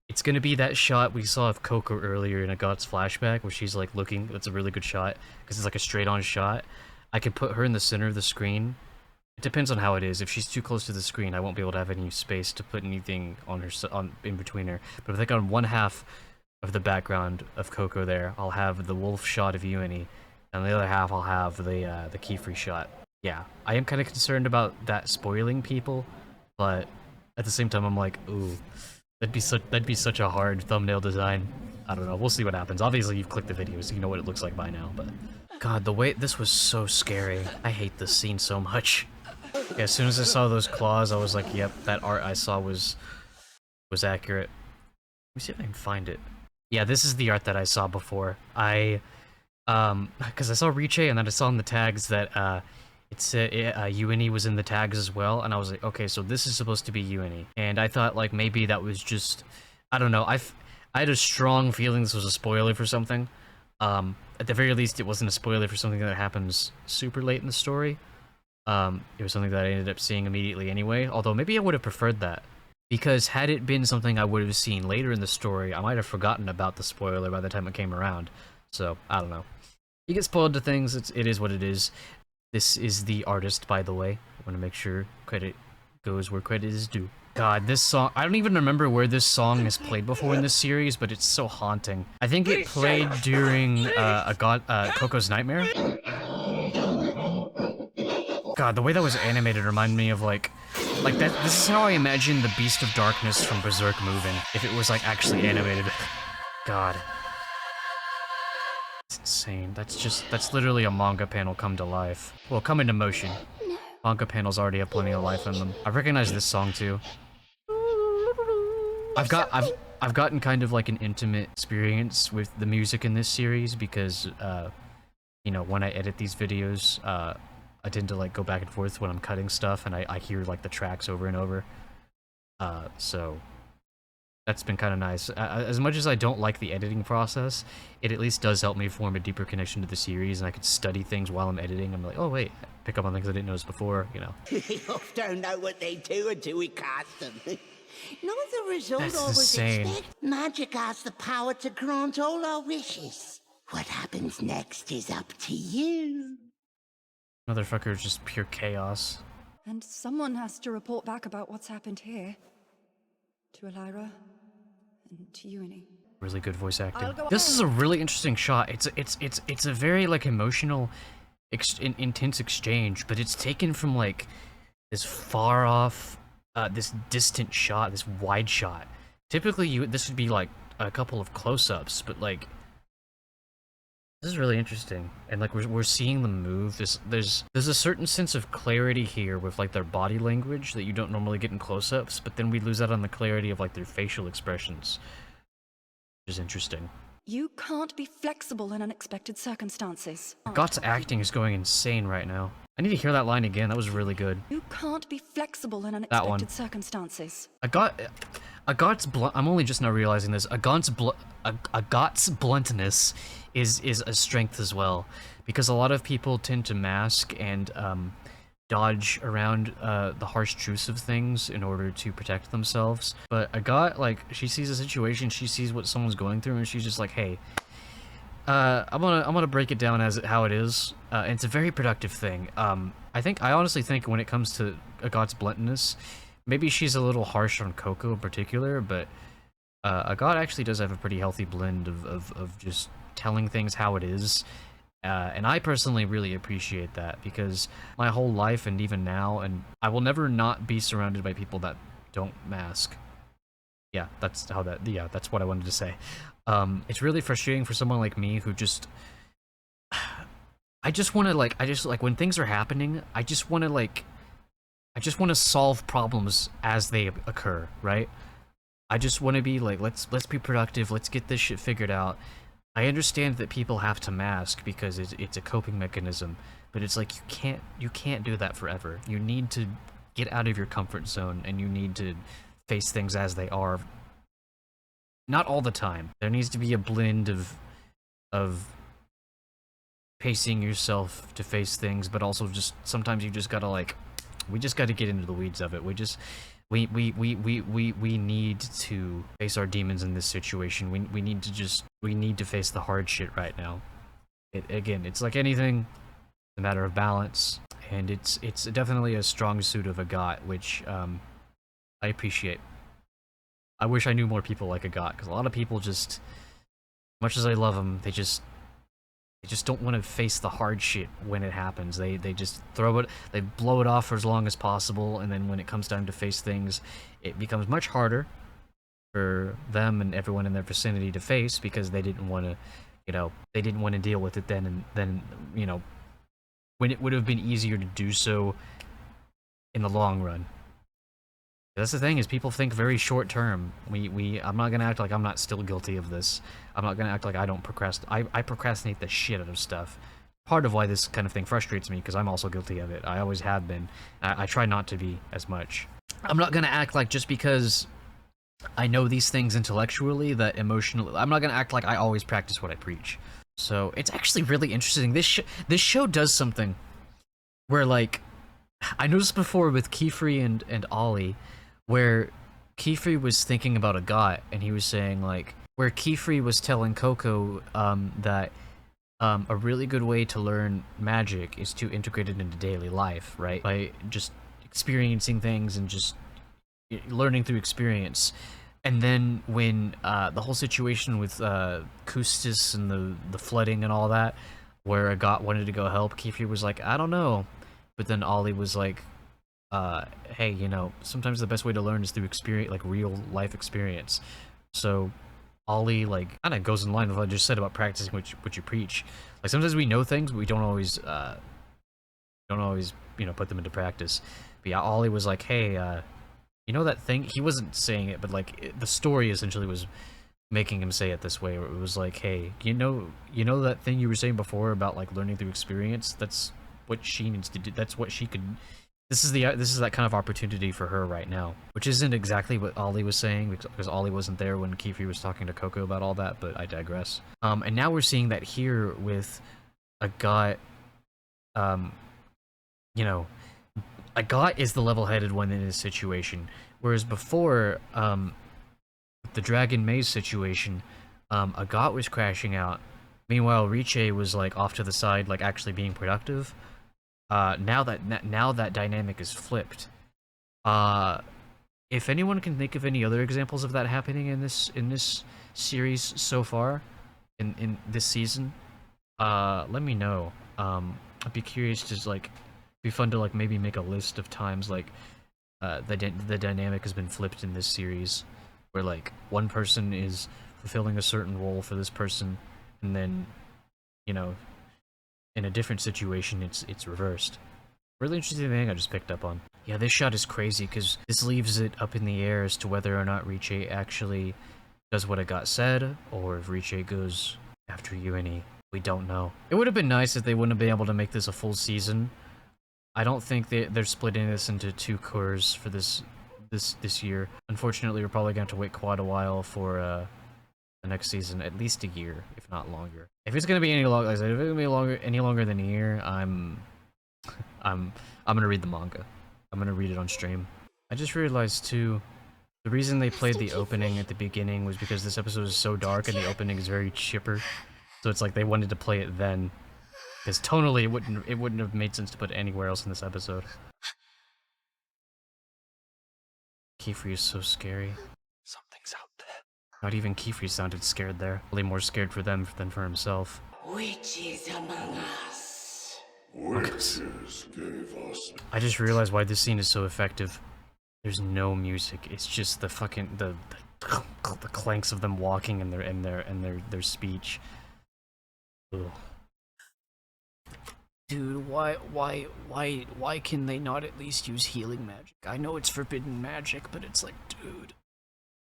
It's gonna be that shot we saw of Coco earlier in a God's flashback, where she's like looking. That's a really good shot because it's like a straight-on shot. I could put her in the center of the screen. It depends on how it is. If she's too close to the screen, I won't be able to have any space to put anything on her in between her. But if I got on one half of the background of Coco there, I'll have the wolf shot of Uini, and the other half I'll have the qifrey shot. Yeah, I am kind of concerned about that spoiling people, but at the same time, I'm like, ooh, that'd be such a hard thumbnail design. I don't know. We'll see what happens. Obviously, you've clicked the video, so you know what it looks like by now. But God, the way this was so scary. I hate this scene so much. Yeah, as soon as I saw those claws, I was like, yep, that art I saw was accurate. me see if I can find it. Yeah, this is the art that I saw before. Because I saw Riche and then I saw in the tags that it said Uini was in the tags as well, and I was like, okay, so this is supposed to be Uini. And I thought like maybe that was just, I don't know, I had a strong feeling this was a spoiler for something. At the very least, it wasn't a spoiler for something that happens super late in the story. It was something that I ended up seeing immediately anyway, although maybe I would have preferred that. Because had it been something I would have seen later in the story, I might have forgotten about the spoiler by the time it came around. So, I don't know. You get spoiled to things, it is what it is. This is the artist, by the way. I want to make sure credit goes where credit is due. God, this song, I don't even remember where this song is played before in this series, but it's so haunting. I think it played during Coco's Nightmare. God, the way that was animated reminded me of like that. This is how I imagine the Beast of Darkness from Berserk moving, if it was like actually animated. God. It's insane. That's literally a manga panel come to life. Well, come into motion. Manga panels already have plenty of life in them. I recognize this song too. I've gotten kind of like an intimate experience with the music in this series because, you know, when I edit these videos, I tend to like go back and forth when I'm cutting stuff, and I hear like the tracks over and over. So that's been kind of nice. As much as I don't like the editing process, it at least does help me form a deeper connection to the series, and I can study things while I'm editing. I'm like, oh wait, pick up on things I didn't notice before, you know. We often don't know what they do until we cast them. Not the result That's always insane. expect. Magic has the power to grant all our wishes. What happens next is up to you. Motherfucker is just pure chaos. And someone has to report back about what's happened here. To Elira and to Uini. Really good voice acting. This is a really interesting shot. It's a very like emotional, intense exchange, but it's taken from like this far off, this distant shot, this wide shot. Typically, this would be like a couple of close-ups, but like this is really interesting, and like we're seeing them move. There's a certain sense of clarity here with like their body language that you don't normally get in close-ups, but then we lose out on the clarity of like their facial expressions, which is interesting. You can't be flexible in unexpected circumstances. Got's acting is going insane right now. I need to hear that line again. That was really good. You can't be flexible in one. unexpected circumstances. Got's blunt. I'm only just now realizing this. Got's bluntness is a strength as well, because a lot of people tend to mask and dodge around the harsh truths of things in order to protect themselves. But Agat, like, she sees a situation, she sees what someone's going through, and she's just like, hey, I'm gonna break it down as how it is. And it's a very productive thing. I honestly think when it comes to Agat's bluntness, maybe she's a little harsh on Coco in particular, but Agat actually does have a pretty healthy blend of just telling things how it is. And I personally really appreciate that, because my whole life and even now, and I will never not be surrounded by people that don't mask. Yeah, that's what I wanted to say. It's really frustrating for someone like me who just, I just want to when things are happening, I just want to solve problems as they occur, right? I just want to be like, let's be productive, let's get this shit figured out. I understand that people have to mask because it's a coping mechanism, but it's like you can't do that forever. You need to get out of your comfort zone, and you need to face things as they are. Not all the time. There needs to be a blend of pacing yourself to face things, but also just sometimes you just gotta we just gotta get into the weeds of it. We need to face our demons in this situation. We need to face the hard shit right now. It's like anything, a matter of balance, and it's definitely a strong suit of Agat, which I appreciate. I wish I knew more people like Agat, because a lot of people just, much as I love them, they just don't want to face the hard shit when it happens. They just throw it, they blow it off for as long as possible, and then when it comes time to face things, it becomes much harder for them and everyone in their vicinity to face, because they didn't want to deal with it then, when it would have been easier to do so in the long run. That's the thing, is people think very short term. I'm not gonna act like I'm not still guilty of this. I'm not gonna act like I don't procrastinate. I procrastinate the shit out of stuff. Part of why this kind of thing frustrates me, because I'm also guilty of it. I always have been. I try not to be as much. I'm not gonna act like just because I know these things intellectually that emotionally, I'm not gonna act like I always practice what I preach. So it's actually really interesting. This show does something where, like, I noticed before with Qifrey and Ollie, where Qifrey was thinking about a got, and he was saying, like, where Qifrey was telling Coco that a really good way to learn magic is to integrate it into daily life, right? By just experiencing things and just learning through experience. And then when the whole situation with Kustis and the flooding and all that, where Agat wanted to go help, Qifrey was like, I don't know. But then Ollie was like, hey, you know, sometimes the best way to learn is through experience, like real life experience. So Ollie, like, kind of goes in line with what I just said about practicing what you preach. Like, sometimes we know things, but we don't always, you know, put them into practice. But yeah, Ollie was like, hey, you know that thing? He wasn't saying it, but like, the story essentially was making him say it this way, where it was like, hey, you know that thing you were saying before about like learning through experience? That's what she needs to do. That's what she could. This is that kind of opportunity for her right now, which isn't exactly what Ollie was saying, because Ollie wasn't there when Qifrey was talking to Coco about all that, but I digress. And now we're seeing that here with Agat. You know, Agat is the level-headed one in this situation, whereas before, the Dragon Maze situation, Agat was crashing out. Meanwhile, Riche was like off to the side, like actually being productive. Now that dynamic is flipped. If anyone can think of any other examples of that happening in this series so far, in this season, let me know. I'd be curious to like, be fun to like maybe make a list of times like the dynamic has been flipped in this series, where like one person is fulfilling a certain role for this person, and then, you know, in a different situation it's reversed. Really interesting thing I just picked up on. Yeah, this shot is crazy because this leaves it up in the air as to whether or not Riche actually does what it got said, or if Riche goes after Yuini. We don't know. It would have been nice if they wouldn't have been able to make this a full season. I don't think they're splitting this into 2 cores for this year. Unfortunately, we're probably going to have to wait quite a while for the next season, at least a year, if not longer. If it's gonna be any longer, like I said, if it's gonna be any longer than a year, I'm gonna read the manga. I'm gonna read it on stream. I just realized too, the reason they played the opening at the beginning was because this episode is so dark and the opening is very chipper. So it's like they wanted to play it then, because tonally it wouldn't have made sense to put it anywhere else in this episode. Qifrey is so scary. Something's out there. Not even Qifrey sounded scared there. Probably more scared for them than for himself. Witches among us. Witches gave us. I just realized why this scene is so effective. There's no music. It's just the fucking the clanks of them walking and their speech. Ugh. Dude, why can they not at least use healing magic? I know it's forbidden magic, but it's like, dude,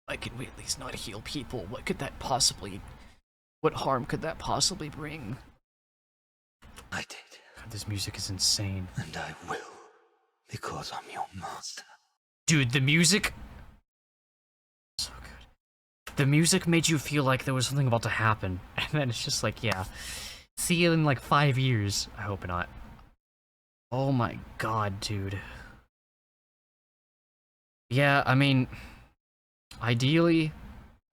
why can we at least not heal people? What could that possibly, what harm could that possibly bring? I did. God, this music is insane. And I will, because I'm your master. Dude, the music, so good. The music made you feel like there was something about to happen, and then it's just like, yeah. See you in like 5 years. I hope not. Oh my god, dude. Yeah, I mean, ideally,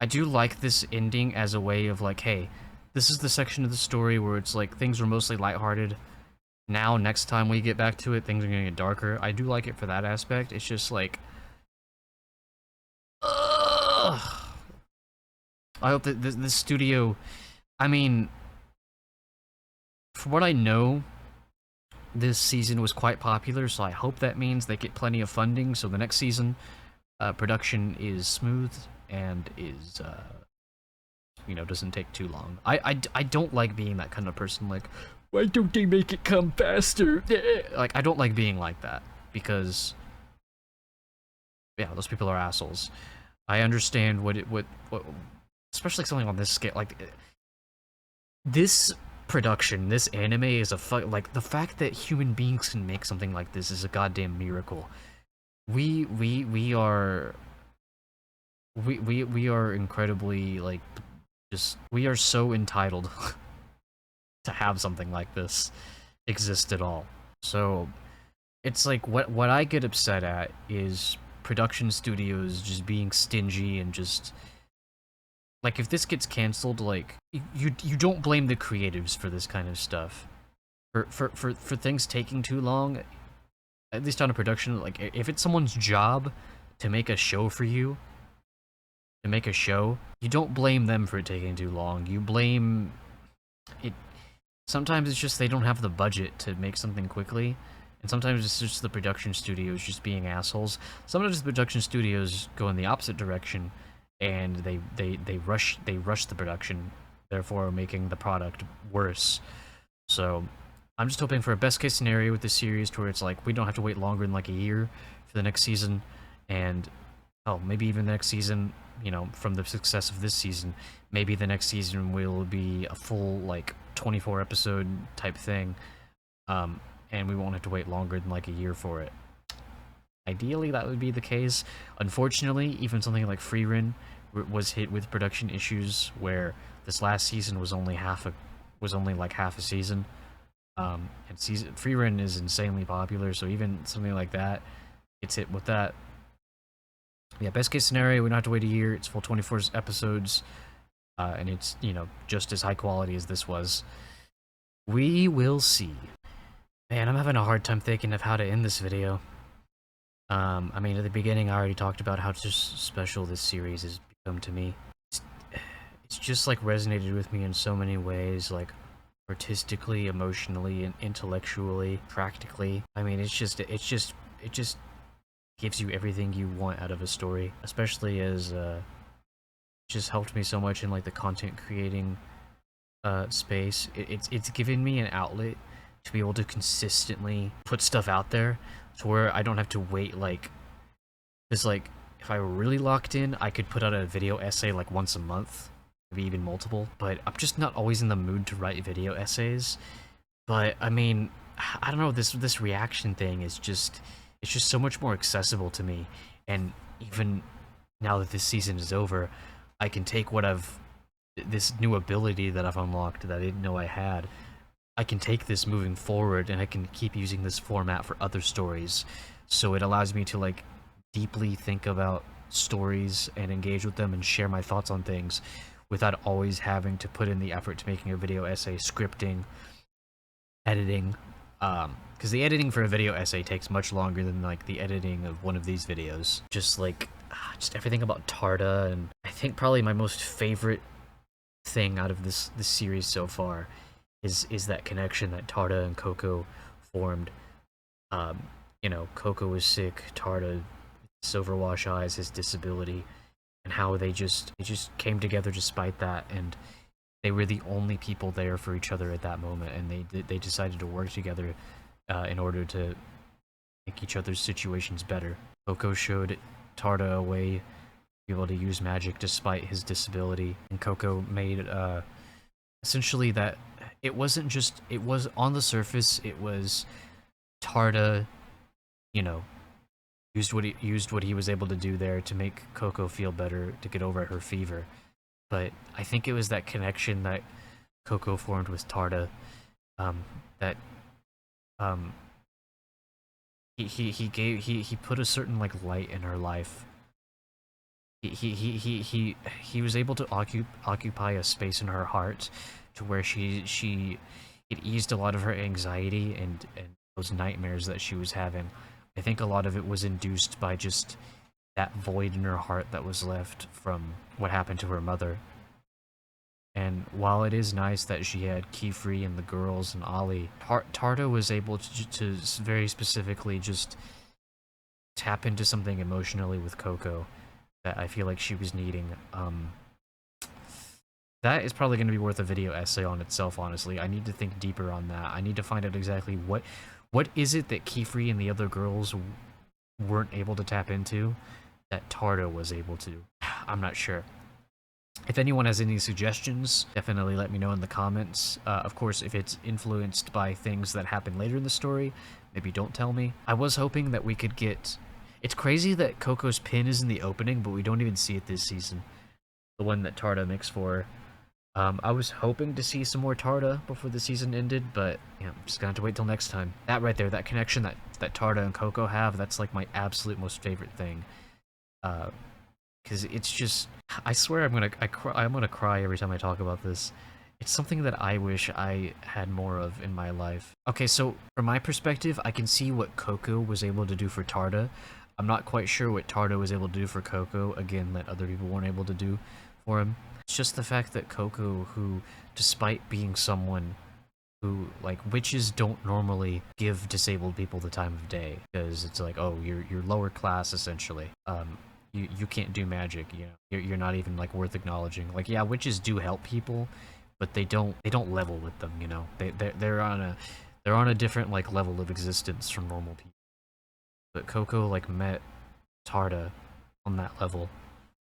I do like this ending as a way of like, hey, this is the section of the story where it's like things were mostly lighthearted. Now, next time we get back to it, things are gonna get darker. I do like it for that aspect. It's just like, ugh. I hope that this studio, I mean, from what I know, this season was quite popular, so I hope that means they get plenty of funding, so the next season, production is smooth and is, you know, doesn't take too long. I don't like being that kind of person, like, why don't they make it come faster? Like, I don't like being like that, because Yeah, those people are assholes. I understand what especially something on this scale, like this production, this anime is like the fact that human beings can make something like this is a goddamn miracle. We are incredibly like just we are so entitled to have something like this exist at all. So it's like what I get upset at is production studios just being stingy and just like if this gets canceled, like you don't blame the creatives for this kind of stuff. For things taking too long, at least on a production, like if it's someone's job to make a show for you, to make a show, you don't blame them for it taking too long. You blame it. Sometimes it's just they don't have the budget to make something quickly, and sometimes it's just the production studios just being assholes. Sometimes the production studios go in the opposite direction, and they rush the production, therefore making the product worse. So I'm just hoping for a best case scenario with this series to where it's like we don't have to wait longer than like a year for the next season, and oh, maybe even the next season, you know, from the success of this season, maybe the next season will be a full like 24 episode type thing, and we won't have to wait longer than like a year for it. Ideally, that would be the case. Unfortunately, even something like Frieren was hit with production issues where this last season was only like half a season. And Frieren is insanely popular, so even something like that gets hit with that. Yeah, best case scenario, we don't have to wait a year. It's full 24 episodes, and it's, you know, just as high quality as this was. We will see. Man, I'm having a hard time thinking of how to end this video. I mean, at the beginning, I already talked about how just special this series has become to me. It's just, like, resonated with me in so many ways, like, artistically, emotionally, and intellectually, practically. I mean, it just gives you everything you want out of a story, especially as, it just helped me so much in, like, the content creating, space. It's given me an outlet to be able to consistently put stuff out there to where I don't have to wait, like, because, like, if I were really locked in, I could put out a video essay, like, once a month, maybe even multiple, but I'm just not always in the mood to write video essays. But, I mean, I don't know, this reaction thing is just, it's just so much more accessible to me, and even now that this season is over, I can take this new ability that I've unlocked that I didn't know I had, I can take this moving forward, and I can keep using this format for other stories. So it allows me to, like, deeply think about stories and engage with them and share my thoughts on things without always having to put in the effort to making a video essay, scripting, editing. Because the editing for a video essay takes much longer than, like, the editing of one of these videos. Just, like, just everything about Tarda, and I think probably my most favorite thing out of this series so far is that connection that Tarda and Coco formed. You know, Coco was sick, Tarda, Silverwash eyes, his disability, and how they just came together despite that, and they were the only people there for each other at that moment, and they decided to work together in order to make each other's situations better. Coco showed Tarda a way to be able to use magic despite his disability, and Coco made essentially that it wasn't just, it was on the surface, it was Tarda, you know, used what he was able to do there to make Coco feel better, to get over her fever. But I think it was that connection that Coco formed with Tarda, that he put a certain, like, light in her life. He was able to occupy a space in her heart to where it eased a lot of her anxiety and those nightmares that she was having. I think a lot of it was induced by just that void in her heart that was left from what happened to her mother. And while it is nice that she had Qifrey and the girls and Ollie, Tarda was able to very specifically just tap into something emotionally with Coco that I feel like she was needing. That is probably going to be worth a video essay on itself, honestly. I need to think deeper on that. I need to find out exactly what is it that Qifrey and the other girls weren't able to tap into that Tarda was able to do. I'm not sure. If anyone has any suggestions, definitely let me know in the comments. Of course, if it's influenced by things that happen later in the story, maybe don't tell me. I was hoping that we could get... It's crazy that Coco's pin is in the opening, but we don't even see it this season. The one that Tarda makes for her. I was hoping to see some more Tarda before the season ended, but yeah, I'm just gonna have to wait till next time. That right there, that connection that Tarda and Coco have, that's like my absolute most favorite thing. Because it's just, I swear I'm gonna cry every time I talk about this. It's something that I wish I had more of in my life. Okay, so from my perspective, I can see what Coco was able to do for Tarda. I'm not quite sure what Tarda was able to do for Coco, again, that other people weren't able to do for him. It's just the fact that Coco, who, despite being someone who, like, witches don't normally give disabled people the time of day, because it's like, oh, you're lower class, essentially. You can't do magic, you know, you're not even, like, worth acknowledging. Like, yeah, witches do help people, but they don't level with them, you know? They're on a different, like, level of existence from normal people. But Coco, like, met Tarda on that level,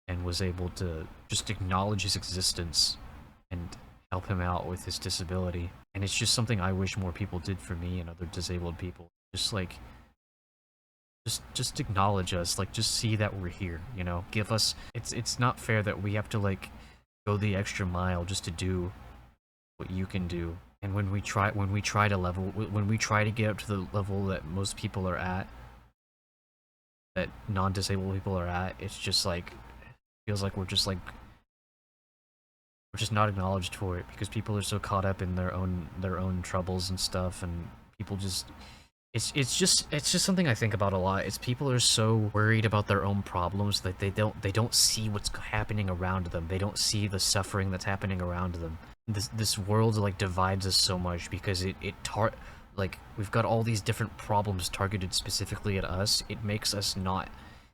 and was able to just acknowledge his existence and help him out with his disability. And it's just something I wish more people did for me and other disabled people. Just like, just acknowledge us, like, just see that we're here, you know? Give us, it's not fair that we have to, like, go the extra mile just to do what you can do. And when we try to get up to the level that most people are at, that non-disabled people are at, it's just like, feels like we're just not acknowledged for it, because people are so caught up in their own troubles and stuff, and people just, it's just something I think about a lot. It's people are so worried about their own problems that they don't see what's happening around them. They don't see the suffering that's happening around them. This world, like, divides us so much because like, we've got all these different problems targeted specifically at us. It makes us not,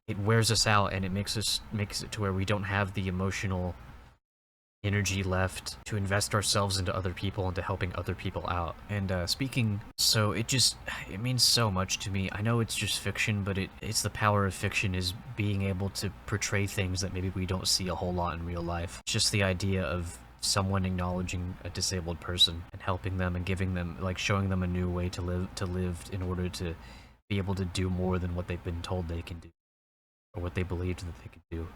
it wears us out, and it makes it to where we don't have the emotional energy left to invest ourselves into other people and to helping other people out. And so it means so much to me. I know it's just fiction, but it's the power of fiction, is being able to portray things that maybe we don't see a whole lot in real life. It's just the idea of someone acknowledging a disabled person and helping them and giving them, like, showing them a new way to live in order to be able to do more than what they've been told they can do, or what they believed that they could do.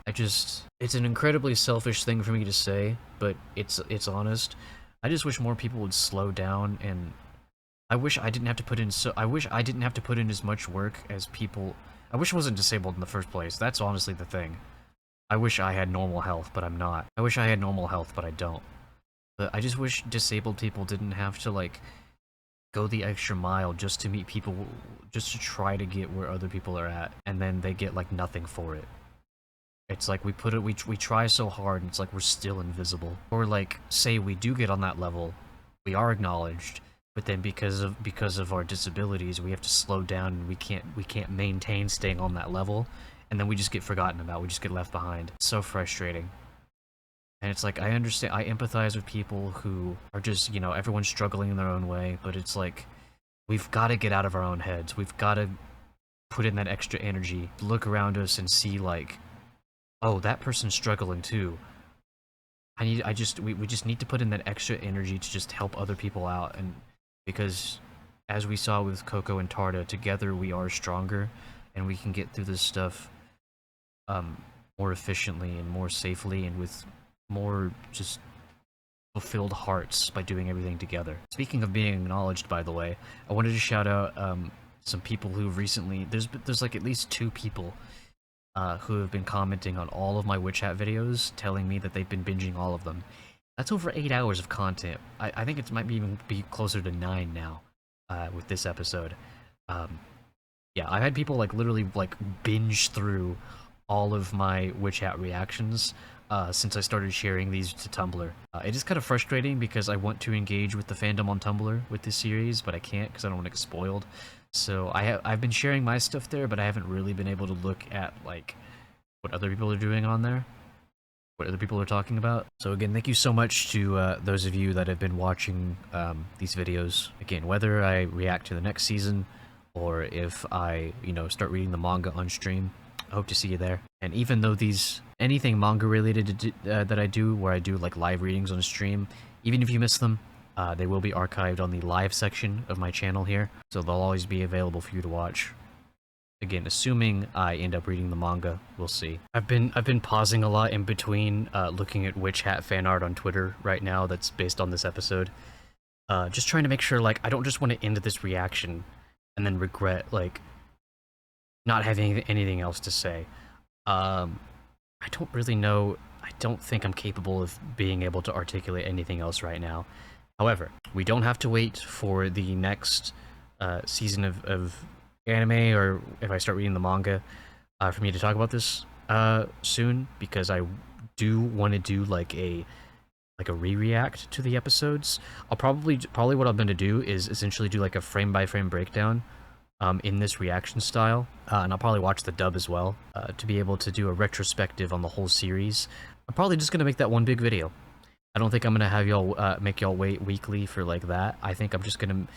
It's an incredibly selfish thing for me to say, but it's honest. I just wish more people would slow down, and I wish I didn't have to put in as much work as people. I wish I wasn't disabled in the first place. That's honestly the thing. I wish I had normal health, but I'm not. I wish I had normal health, but I don't. But I just wish disabled people didn't have to, like, go the extra mile just to meet people, just to try to get where other people are at, and then they get, like, nothing for it. It's like we try so hard, and it's like we're still invisible. Or, like, say we do get on that level, we are acknowledged, but then because of our disabilities, we have to slow down, and we can't maintain staying on that level, and then we just get forgotten about, we just get left behind. It's so frustrating. And it's like, I understand, I empathize with people who are just, you know, everyone's struggling in their own way, but it's like, we've got to get out of our own heads. We've got to put in that extra energy, look around us and see, like, oh, that person's struggling too. We just need to put in that extra energy to just help other people out. And because, as we saw with Coco and Tarda, together we are stronger, and we can get through this stuff more efficiently and more safely, and with more just fulfilled hearts by doing everything together. Speaking of being acknowledged, by the way, I wanted to shout out some people who recently, there's like at least 2 people who have been commenting on all of my Witch Hat videos, telling me that they've been binging all of them. That's over 8 hours of content. I think it might even be closer to 9 now with this episode. Yeah, I've had people, like, literally, like, binge through all of my Witch Hat reactions since I started sharing these to Tumblr. It is kind of frustrating because I want to engage with the fandom on Tumblr with this series, but I can't because I don't want to get spoiled. So I've been sharing my stuff there, but I haven't really been able to look at, like, what other people are doing on there, what other people are talking about. So again, thank you so much to those of you that have been watching these videos. Again, whether I react to the next season, or if I, you know, start reading the manga on stream, I hope to see you there. And even though anything manga related that I do, where I do like live readings on stream, even if you miss them, they will be archived on the live section of my channel here, so they'll always be available for you to watch. Again, assuming I end up reading the manga, we'll see. I've been pausing a lot in between looking at Witch Hat fan art on Twitter right now that's based on this episode. Just trying to make sure, like, I don't just want to end this reaction and then regret, like, not having anything else to say. I don't really know. I don't think I'm capable of being able to articulate anything else right now. However, we don't have to wait for the next season of anime, or if I start reading the manga, for me to talk about this soon, because I do want to do like a re-react to the episodes. I'll probably what I'm going to do is essentially do like a frame-by-frame breakdown in this reaction style, and I'll probably watch the dub as well to be able to do a retrospective on the whole series. I'm probably just going to make that one big video. I don't think I'm going to have y'all make y'all wait weekly for like that. I think I'm just going to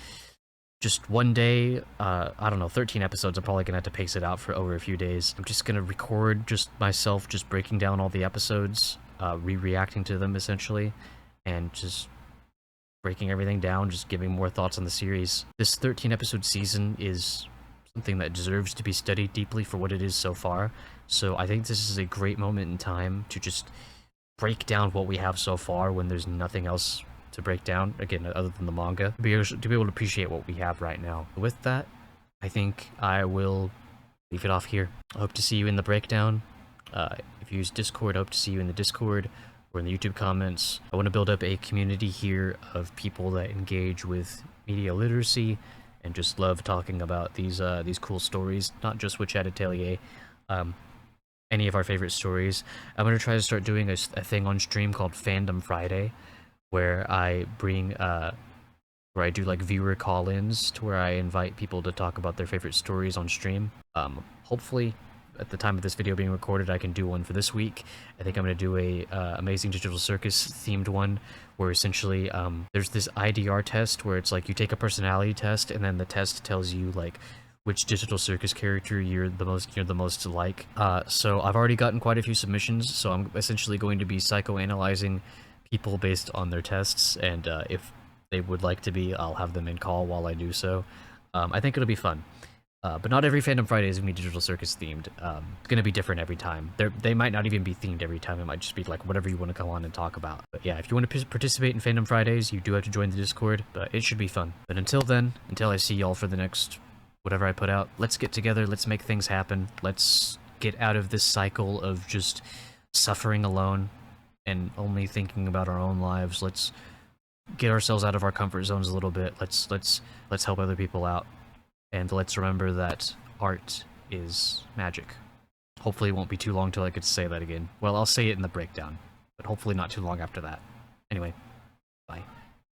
just one day, I don't know, 13 episodes. I'm probably going to have to pace it out for over a few days. I'm just going to record just myself just breaking down all the episodes, re-reacting to them essentially, and just breaking everything down, just giving more thoughts on the series. This 13 episode season is something that deserves to be studied deeply for what it is so far. So I think this is a great moment in time to just break down what we have so far when there's nothing else to break down, again, other than the manga, to be able to appreciate what we have right now. With that, I think I will leave it off here. I hope to see you in the breakdown. If you use Discord, I hope to see you in the Discord or in the YouTube comments. I want to build up a community here of people that engage with media literacy and just love talking about these cool stories, not just Witch Hat Atelier, any of our favorite stories. I'm going to try to start doing a thing on stream called Fandom Friday, where I bring, where I do like viewer call-ins, to where I invite people to talk about their favorite stories on stream. Hopefully, at the time of this video being recorded, I can do one for this week. I think I'm going to do a Amazing Digital Circus themed one, where essentially there's this IDR test where it's like you take a personality test, and then the test tells you like which Digital Circus character you're the most like. So I've already gotten quite a few submissions, so I'm essentially going to be psychoanalyzing people based on their tests, and if they would like to be, I'll have them in call while I do so. I think it'll be fun. But not every Fandom Friday is going to be Digital Circus themed. It's going to be different every time. They might not even be themed every time. It might just be like whatever you want to come on and talk about. But yeah, if you want to participate in Fandom Fridays, you do have to join the Discord, but it should be fun. But until then, until I see y'all for the next whatever I put out, let's get together, let's make things happen, let's get out of this cycle of just suffering alone and only thinking about our own lives. Let's get ourselves out of our comfort zones a little bit. Let's help other people out. And let's remember that art is magic. Hopefully it won't be too long till I get to say that again. Well, I'll say it in the breakdown, but hopefully not too long after that. Anyway,